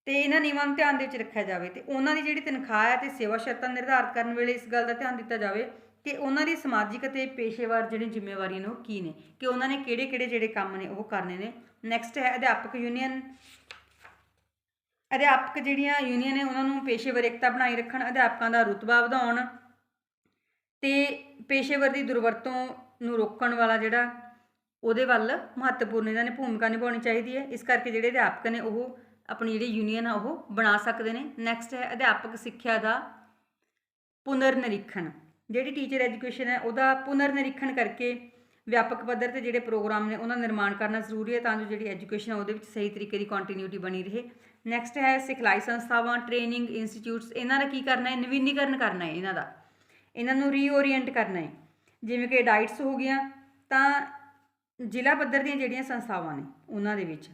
ਅਤੇ ਇਹਨਾਂ ਨਿਯਮਾਂ ਨੂੰ ਧਿਆਨ ਦੇ ਵਿੱਚ ਰੱਖਿਆ ਜਾਵੇ ਅਤੇ ਉਹਨਾਂ ਦੀ ਜਿਹੜੀ ਤਨਖਾਹ ਹੈ ਅਤੇ ਸੇਵਾ ਸ਼ਰਤਾਂ ਨਿਰਧਾਰਿਤ ਕਰਨ ਵੇਲੇ ਇਸ ਗੱਲ ਦਾ ਧਿਆਨ ਦਿੱਤਾ ਜਾਵੇ ਕਿ ਉਹਨਾਂ ਦੀ ਸਮਾਜਿਕ ਅਤੇ ਪੇਸ਼ੇਵਰ ਜਿਹੜੀਆਂ ਜ਼ਿੰਮੇਵਾਰੀਆਂ ਨੇ ਉਹ ਕੀ ਨੇ, ਕਿ ਉਹਨਾਂ ਨੇ ਕਿਹੜੇ ਕਿਹੜੇ ਜਿਹੜੇ ਕੰਮ ਨੇ ਉਹ ਕਰਨੇ ਨੇ। ਨੈਕਸਟ ਹੈ ਅਧਿਆਪਕ ਯੂਨੀਅਨ। ਅਧਿਆਪਕ ਜਿਹੜੀਆਂ ਯੂਨੀਅਨ ਨੇ ਉਹਨਾਂ ਨੂੰ ਪੇਸ਼ੇਵਰ ਏਕਤਾ ਬਣਾਈ ਰੱਖਣ, ਅਧਿਆਪਕਾਂ ਦਾ ਰੁਤਬਾ ਵਧਾਉਣ ਅਤੇ ਪੇਸ਼ੇਵਰ ਦੀ ਦੁਰਵਰਤੋਂ ਨੂੰ ਰੋਕਣ ਵਾਲਾ ਜਿਹੜਾ ਉਹਦੇ ਵੱਲ ਮਹੱਤਵਪੂਰਨ ਇਹਨਾਂ ਨੇ ਭੂਮਿਕਾ ਨਿਭਾਉਣੀ ਚਾਹੀਦੀ ਹੈ। ਇਸ ਕਰਕੇ ਜਿਹੜੇ ਅਧਿਆਪਕ ਨੇ ਉਹ ਆਪਣੀ ਜਿਹੜੀ ਯੂਨੀਅਨ ਆ ਉਹ ਬਣਾ ਸਕਦੇ ਨੇ। ਨੈਕਸਟ ਹੈ ਅਧਿਆਪਕ ਸਿੱਖਿਆ ਦਾ ਪੁਨਰ ਨਿਰੀਖਣ। ਜਿਹੜੀ ਟੀਚਰ ਐਜੂਕੇਸ਼ਨ ਹੈ ਉਹਦਾ ਪੁਨਰ ਨਿਰੀਖਣ ਕਰਕੇ ਵਿਆਪਕ ਪੱਧਰ 'ਤੇ ਜਿਹੜੇ ਪ੍ਰੋਗਰਾਮ ਨੇ ਉਹਨਾਂ ਦਾ ਨਿਰਮਾਣ ਕਰਨਾ ਜ਼ਰੂਰੀ ਹੈ ਤਾਂ ਜੋ ਜਿਹੜੀ ਐਜੂਕੇਸ਼ਨ ਹੈ ਉਹਦੇ ਵਿੱਚ ਸਹੀ ਤਰੀਕੇ ਦੀ ਕੰਟੀਨਿਊਟੀ ਬਣੀ ਰਹੇ। ਨੈਕਸਟ ਹੈ ਸਿਖਲਾਈ ਸੰਸਥਾਵਾਂ, ਟ੍ਰੇਨਿੰਗ ਇੰਸਟੀਚਿਊਟਸ। ਇਹਨਾਂ ਦਾ ਕੀ ਕਰਨਾ ਹੈ, ਨਵੀਨੀਕਰਨ ਕਰਨਾ ਹੈ, ਇਹਨਾਂ ਨੂੰ ਰੀਓਰੀਐਂਟ ਕਰਨਾ ਹੈ। ਜਿਵੇਂ ਕਿ ਡਾਈਟਸ ਹੋ ਗਈਆਂ ਤਾਂ ਜ਼ਿਲ੍ਹਾ ਪੱਧਰ ਦੀਆਂ ਜਿਹੜੀਆਂ ਸੰਸਥਾਵਾਂ ਨੇ ਉਹਨਾਂ ਦੇ ਵਿੱਚ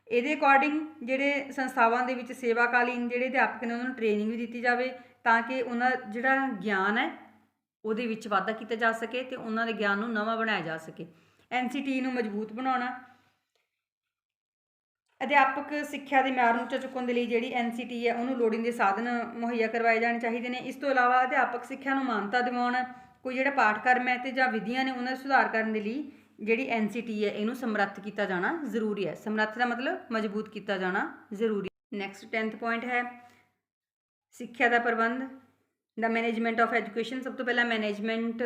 ਇਹਦੇ ਅਕੋਰਡਿੰਗ ਜਿਹੜੇ ਸੰਸਥਾਵਾਂ ਦੇ ਵਿੱਚ ਸੇਵਾਕਾਲੀਨ ਜਿਹੜੇ ਅਧਿਆਪਕ ਨੇ ਉਹਨਾਂ ਨੂੰ ਟ੍ਰੇਨਿੰਗ ਵੀ ਦਿੱਤੀ ਜਾਵੇ ਤਾਂ ਕਿ ਉਹਨਾਂ ਜਿਹੜਾ ਗਿਆਨ ਹੈ ਉਹਦੇ ਵਿੱਚ ਵਾਧਾ ਕੀਤਾ ਜਾ ਸਕੇ ਅਤੇ ਉਹਨਾਂ ਦੇ ਗਿਆਨ ਨੂੰ ਨਵਾਂ ਬਣਾਇਆ ਜਾ ਸਕੇ। NCT ਨੂੰ ਮਜ਼ਬੂਤ ਬਣਾਉਣਾ, ਅਧਿਆਪਕ ਸਿੱਖਿਆ ਦੇ ਮਿਆਰ ਨੂੰ ਉੱਚਾ ਚੁੱਕਣ ਦੇ ਲਈ ਜਿਹੜੀ NCT ਹੈ ਉਹਨੂੰ ਲੋੜੀਂਦੇ ਸਾਧਨ ਮੁਹੱਈਆ ਕਰਵਾਏ ਜਾਣੇ ਚਾਹੀਦੇ ਨੇ। ਇਸ ਤੋਂ ਇਲਾਵਾ ਅਧਿਆਪਕ ਸਿੱਖਿਆ ਨੂੰ ਮਾਨਤਾ ਦਿਵਾਉਣ, ਕੋਈ ਜਿਹੜਾ ਪਾਠਕ੍ਰਮ ਹੈ ਅਤੇ ਜਾਂ ਵਿਧੀਆਂ ਨੇ ਉਹਨਾਂ ਦਾ ਸੁਧਾਰ ਕਰਨ ਦੇ ਲਈ ਜਿਹੜੀ NCT ਹੈ ਇਹਨੂੰ ਸਮਰੱਥ ਕੀਤਾ ਜਾਣਾ ਜ਼ਰੂਰੀ ਹੈ। ਸਮਰੱਥ ਦਾ ਮਤਲਬ ਮਜ਼ਬੂਤ ਕੀਤਾ ਜਾਣਾ ਜ਼ਰੂਰੀ। ਨੈਕਸਟ 10th ਪੁਆਇੰਟ ਹੈ ਸਿੱਖਿਆ ਦਾ ਪ੍ਰਬੰਧ, ਦਾ ਮੈਨੇਜਮੈਂਟ ਆਫ ਐਜੂਕੇਸ਼ਨ। ਸਭ ਤੋਂ ਪਹਿਲਾਂ ਮੈਨੇਜਮੈਂਟ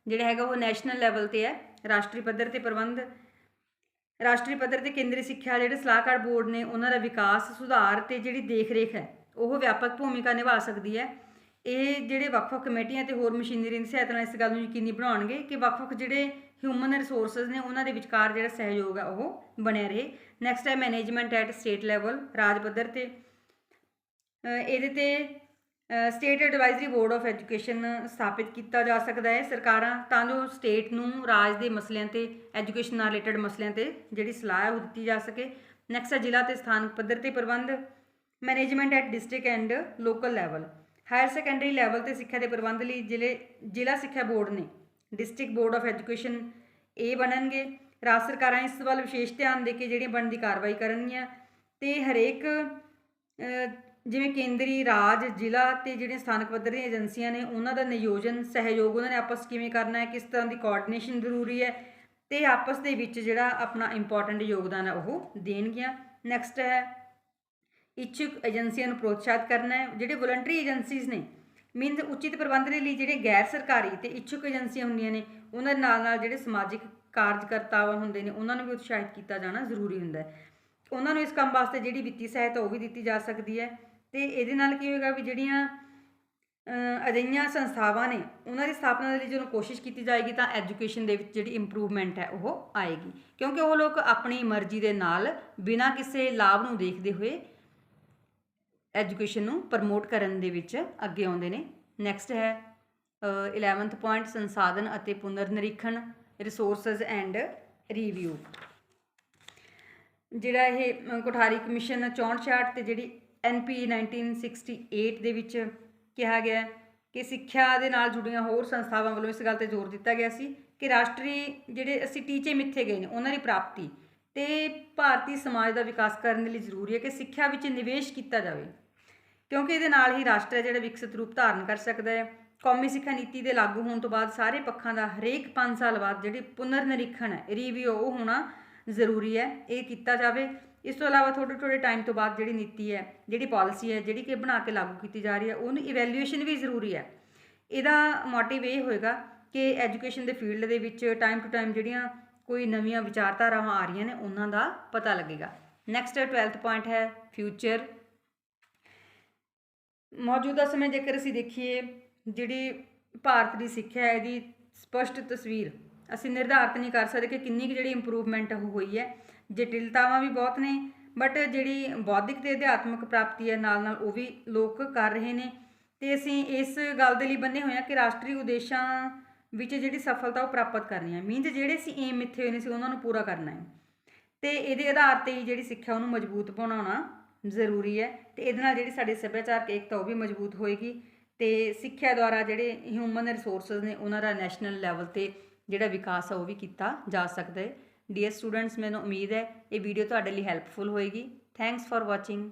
ਜਿਹੜਾ ਹੈਗਾ ਉਹ ਨੈਸ਼ਨਲ ਲੈਵਲ 'ਤੇ ਹੈ, ਰਾਸ਼ਟਰੀ ਪੱਧਰ 'ਤੇ ਪ੍ਰਬੰਧ। ਰਾਸ਼ਟਰੀ ਪੱਧਰ 'ਤੇ ਕੇਂਦਰੀ ਸਿੱਖਿਆ ਜਿਹੜੇ ਸਲਾਹਕਾਰ ਬੋਰਡ ਨੇ ਉਹਨਾਂ ਦਾ ਵਿਕਾਸ, ਸੁਧਾਰ ਅਤੇ ਜਿਹੜੀ ਦੇਖ ਰੇਖ ਹੈ ਉਹ ਵਿਆਪਕ ਭੂਮਿਕਾ ਨਿਭਾ ਸਕਦੀ ਹੈ। ਇਹ ਜਿਹੜੇ ਵੱਖ-ਵੱਖ ਕਮੇਟੀਆਂ ਅਤੇ ਹੋਰ ਮਸ਼ੀਨਰੀ ਦੀ ਸਹਾਇਤਾ ਨਾਲ ਇਸ ਗੱਲ ਨੂੰ ਯਕੀਨੀ ਬਣਾਉਣਗੇ ਕਿ ਵੱਖ-ਵੱਖ ਜਿਹੜੇ ਹਿਊਮਨ ਰਿਸੋਰਸਿਸ ਨੇ ਉਹਨਾਂ ਦੇ ਵਿਚਕਾਰ ਜਿਹੜਾ ਸਹਿਯੋਗ ਹੈ ਉਹ ਬਣਿਆ ਰਹੇ। ਨੈਕਸਟ ਹੈ ਮੈਨੇਜਮੈਂਟ ਐਟ ਸਟੇਟ ਲੈਵਲ, ਰਾਜ ਪੱਧਰ 'ਤੇ। ਇਹਦੇ 'ਤੇ state advisory board of education ਸਥਾਪਿਤ ਕੀਤਾ ਜਾ ਸਕਦਾ ਹੈ ਸਰਕਾਰਾਂ ਤਾਂ ਜੋ ਸਟੇਟ ਨੂੰ ਰਾਜ ਦੇ ਮਸਲਿਆਂ 'ਤੇ, ਐਜੂਕੇਸ਼ਨ ਨਾਲ ਰਿਲੇਟਡ ਮਸਲਿਆਂ 'ਤੇ ਜਿਹੜੀ ਸਲਾਹ ਹੈ ਉਹ ਦਿੱਤੀ ਜਾ ਸਕੇ। ਨੈਕਸਟ ਹੈ ਜ਼ਿਲ੍ਹਾ ਅਤੇ ਸਥਾਨਕ ਪੱਧਰ 'ਤੇ ਪ੍ਰਬੰਧ, management at district and local level. Higher secondary level 'ਤੇ ਸਿੱਖਿਆ ਦੇ ਪ੍ਰਬੰਧ ਲਈ ਜ਼ਿਲ੍ਹਾ ਸਿੱਖਿਆ ਬੋਰਡ ਨੇ, ਡਿਸਟ੍ਰਿਕਟ ਬੋਰਡ ਆਫ ਐਜੂਕੇਸ਼ਨ ਇਹ ਬਣਨਗੇ। ਰਾਜ ਸਰਕਾਰਾਂ ਇਸ ਵੱਲ ਵਿਸ਼ੇਸ਼ ਧਿਆਨ ਦੇ ਕੇ ਜਿਹੜੀ ਬਣਦੀ ਕਾਰਵਾਈ ਕਰਨਗੀਆਂ ਅਤੇ ਹਰੇਕ ਜਿਵੇਂ ਕੇਂਦਰੀ, ਰਾਜ, ਜ਼ਿਲ੍ਹਾ ਅਤੇ ਜਿਹੜੀਆਂ ਸਥਾਨਕ ਪੱਧਰ ਦੀਆਂ ਏਜੰਸੀਆਂ ਨੇ ਉਹਨਾਂ ਦਾ ਨਿਯੋਜਨ, ਸਹਿਯੋਗ ਉਹਨਾਂ ਨੇ ਆਪਸ ਕਿਵੇਂ ਕਰਨਾ ਹੈ, ਕਿਸ ਤਰ੍ਹਾਂ ਦੀ ਕੋਆਰਡੀਨੇਸ਼ਨ ਜ਼ਰੂਰੀ ਹੈ ਅਤੇ ਆਪਸ ਦੇ ਵਿੱਚ ਜਿਹੜਾ ਆਪਣਾ ਇੰਪੋਰਟੈਂਟ ਯੋਗਦਾਨ ਹੈ ਉਹ ਦੇਣਗੀਆਂ। ਨੈਕਸਟ ਹੈ ਇੱਛੁਕ ਏਜੰਸੀਆਂ ਨੂੰ ਪ੍ਰੋਤਸਾਹਿਤ ਕਰਨਾ ਹੈ। ਜਿਹੜੇ ਵੋਲੰਟਰੀ ਏਜੰਸੀਜ਼ ਨੇ ਮੀਨਸ ਉਚਿਤ ਪ੍ਰਬੰਧ ਦੇ ਲਈ ਜਿਹੜੇ ਗੈਰ ਸਰਕਾਰੀ ਅਤੇ ਇੱਛੁਕ ਏਜੰਸੀਆਂ ਹੁੰਦੀਆਂ ਨੇ ਉਹਨਾਂ ਦੇ ਨਾਲ ਨਾਲ ਜਿਹੜੇ ਸਮਾਜਿਕ ਕਾਰਜਕਰਤਾ ਹੁੰਦੇ ਨੇ ਉਹਨਾਂ ਨੂੰ ਵੀ ਉਤਸ਼ਾਹਿਤ ਕੀਤਾ ਜਾਣਾ ਜ਼ਰੂਰੀ ਹੁੰਦਾ ਹੈ। ਉਹਨਾਂ ਨੂੰ ਇਸ ਕੰਮ ਵਾਸਤੇ ਜਿਹੜੀ ਵਿੱਤੀ ਸਹਾਇਤਾ ਉਹ ਵੀ ਦਿੱਤੀ ਜਾ ਸਕਦੀ ਹੈ ਅਤੇ ਇਹਦੇ ਨਾਲ ਕੀ ਹੋਏਗਾ ਵੀ ਜਿਹੜੀਆਂ ਅਜਿਹੀਆਂ ਸੰਸਥਾਵਾਂ ਨੇ ਉਹਨਾਂ ਦੀ ਸਥਾਪਨਾ ਦੇ ਲਈ ਜਦੋਂ ਕੋਸ਼ਿਸ਼ ਕੀਤੀ ਜਾਏਗੀ ਤਾਂ ਐਜੂਕੇਸ਼ਨ ਦੇ ਵਿੱਚ ਜਿਹੜੀ ਇੰਪਰੂਵਮੈਂਟ ਹੈ ਉਹ ਆਏਗੀ ਕਿਉਂਕਿ ਉਹ ਲੋਕ ਆਪਣੀ ਮਰਜ਼ੀ ਦੇ ਨਾਲ ਬਿਨਾਂ ਕਿਸੇ ਲਾਭ ਨੂੰ ਦੇਖਦੇ ਹੋਏ ਐਜੂਕੇਸ਼ਨ ਨੂੰ ਪ੍ਰਮੋਟ ਕਰਨ ਦੇ ਵਿੱਚ ਅੱਗੇ ਆਉਂਦੇ ਨੇ। ਨੈਕਸਟ ਹੈ 11th ਪੁਆਇੰਟ ਸੰਸਾਧਨ ਅਤੇ ਪੁਨਰ ਨਿਰੀਖਣ, ਰਿਸੋਰਸਿਸ ਐਂਡ ਰਿਵਿਊ। ਜਿਹੜਾ ਇਹ ਕੋਠਾਰੀ ਕਮਿਸ਼ਨ 64-66 ਅਤੇ ਜਿਹੜੀ NP 1968 ਦੇ ਵਿੱਚ ਕਿਹਾ ਗਿਆ ਹੈ ਕਿ ਸਿੱਖਿਆ ਦੇ ਨਾਲ ਜੁੜੀਆਂ ਹੋਰ ਸੰਸਥਾਵਾਂ ਵੱਲੋਂ ਇਸ ਗੱਲ 'ਤੇ ਜ਼ੋਰ ਦਿੱਤਾ ਗਿਆ ਸੀ ਕਿ ਰਾਸ਼ਟਰੀ ਜਿਹੜੇ ਅਸੀਂ ਟੀਚੇ ਮਿੱਥੇ ਗਏ ਨੇ ਉਹਨਾਂ ਦੀ ਪ੍ਰਾਪਤੀ ਤੇ ਭਾਰਤੀ ਸਮਾਜ ਦਾ ਵਿਕਾਸ ਕਰਨ ਦੇ ਲਈ ਜ਼ਰੂਰੀ ਹੈ ਕਿ ਸਿੱਖਿਆ ਵਿੱਚ ਨਿਵੇਸ਼ ਕੀਤਾ ਜਾਵੇ, ਕਿਉਂਕਿ ਇਹਦੇ ਨਾਲ ਹੀ ਰਾਸ਼ਟਰ ਹੈ ਜਿਹੜਾ ਵਿਕਸਿਤ ਰੂਪ ਧਾਰਨ ਕਰ ਸਕਦਾ ਹੈ। ਕੌਮੀ ਸਿੱਖਿਆ ਨੀਤੀ ਦੇ ਲਾਗੂ ਹੋਣ ਤੋਂ ਬਾਅਦ ਸਾਰੇ ਪੱਖਾਂ ਦਾ ਹਰੇਕ 5 ਸਾਲ ਬਾਅਦ ਜਿਹੜੀ ਪੁਨਰ ਨਿਰੀਖਣ ਹੈ, ਰਿਵਿਊ, ਉਹ ਹੋਣਾ ਜ਼ਰੂਰੀ ਹੈ, ਇਹ ਕੀਤਾ ਜਾਵੇ। ਇਸ ਤੋਂ ਇਲਾਵਾ ਥੋੜ੍ਹੇ ਟਾਈਮ ਤੋਂ ਬਾਅਦ ਜਿਹੜੀ ਨੀਤੀ ਹੈ, ਜਿਹੜੀ ਪਾਲਿਸੀ ਹੈ, ਜਿਹੜੀ ਕਿ ਬਣਾ ਕੇ ਲਾਗੂ ਕੀਤੀ ਜਾ ਰਹੀ ਹੈ, ਉਹਨੂੰ ਇਵੈਲੂਏਸ਼ਨ ਵੀ ਜ਼ਰੂਰੀ ਹੈ। ਇਹਦਾ ਮੋਟਿਵ ਇਹ ਹੋਏਗਾ ਕਿ ਐਜੂਕੇਸ਼ਨ ਦੇ ਫੀਲਡ ਦੇ ਵਿੱਚ ਟਾਈਮ ਟੂ ਟਾਈਮ ਜਿਹੜੀਆਂ ਕੋਈ ਨਵੀਆਂ ਵਿਚਾਰਧਾਰਾਵਾਂ ਆ ਰਹੀਆਂ ਨੇ ਉਹਨਾਂ ਦਾ ਪਤਾ ਲੱਗੇਗਾ। ਨੈਕਸਟ 12th ਪੁਆਇੰਟ ਹੈ ਫਿਊਚਰ। ਮੌਜੂਦਾ ਸਮੇਂ ਜੇਕਰ ਅਸੀਂ ਦੇਖੀਏ, ਜਿਹੜੀ ਭਾਰਤ ਦੀ ਸਿੱਖਿਆ ਹੈ, ਇਹਦੀ ਸਪਸ਼ਟ ਤਸਵੀਰ ਅਸੀਂ ਨਿਰਧਾਰਿਤ ਨਹੀਂ ਕਰ ਸਕਦੇ ਕਿ ਕਿੰਨੀ ਕੁ ਜਿਹੜੀ ਇੰਪਰੂਵਮੈਂਟ ਹੋਈ ਹੈ। ਜਟਿਲਤਾਵਾਂ ਵੀ ਬਹੁਤ ਨੇ, ਬਟ ਜਿਹੜੀ ਬੌਧਿਕ ਤੇ ਅਧਿਆਤਮਿਕ ਪ੍ਰਾਪਤੀ ਹੈ ਨਾਲ ਨਾਲ ਉਹ ਵੀ ਲੋਕ ਕਰ ਰਹੇ ਨੇ। ਤੇ ਅਸੀਂ ਇਸ ਗੱਲ ਦੇ ਲਈ ਬੰਨੇ ਹੋਏ ਹਾਂ ਕਿ ਰਾਸ਼ਟਰੀ ਉਦੇਸ਼ਾਂ ਵਿੱਚ ਜਿਹੜੀ ਸਫਲਤਾ ਉਹ ਪ੍ਰਾਪਤ ਕਰਨੀ ਹੈ, ਮੀਨਜ਼ ਜਿਹੜੇ ਅਸੀਂ ਏਮ ਮਿੱਥੇ ਹੋਏ ਨੇ ਸੀ ਉਹਨਾਂ ਨੂੰ ਪੂਰਾ ਕਰਨਾ ਹੈ। ਤੇ ਇਹਦੇ ਆਧਾਰ 'ਤੇ ਹੀ ਜਿਹੜੀ ਸਿੱਖਿਆ ਉਹਨੂੰ ਮਜ਼ਬੂਤ ਬਣਾਉਣਾ ਜ਼ਰੂਰੀ ਹੈ। ਤੇ ਇਹਦੇ ਨਾਲ ਜਿਹੜੀ ਸਾਡੀ ਸੱਭਿਆਚਾਰਕ ਏਕਤਾ ਉਹ ਵੀ ਮਜ਼ਬੂਤ ਹੋਏਗੀ ਤੇ ਸਿੱਖਿਆ ਦੁਆਰਾ ਜਿਹੜੇ ਹਿਊਮਨ ਰਿਸੋਰਸਿਸ ਨੇ ਉਹਨਾਂ ਦਾ ਨੈਸ਼ਨਲ ਲੈਵਲ 'ਤੇ ਜਿਹੜਾ ਵਿਕਾਸ ਆ ਉਹ ਵੀ ਕੀਤਾ ਜਾ ਸਕਦਾ ਹੈ। ਡੀਅਰ ਸਟੂਡੈਂਟਸ, ਮੈਨੂੰ ਉਮੀਦ ਹੈ ਇਹ ਵੀਡੀਓ ਤੁਹਾਡੇ ਲਈ ਹੈਲਪਫੁਲ ਹੋਏਗੀ। Thanks for watching.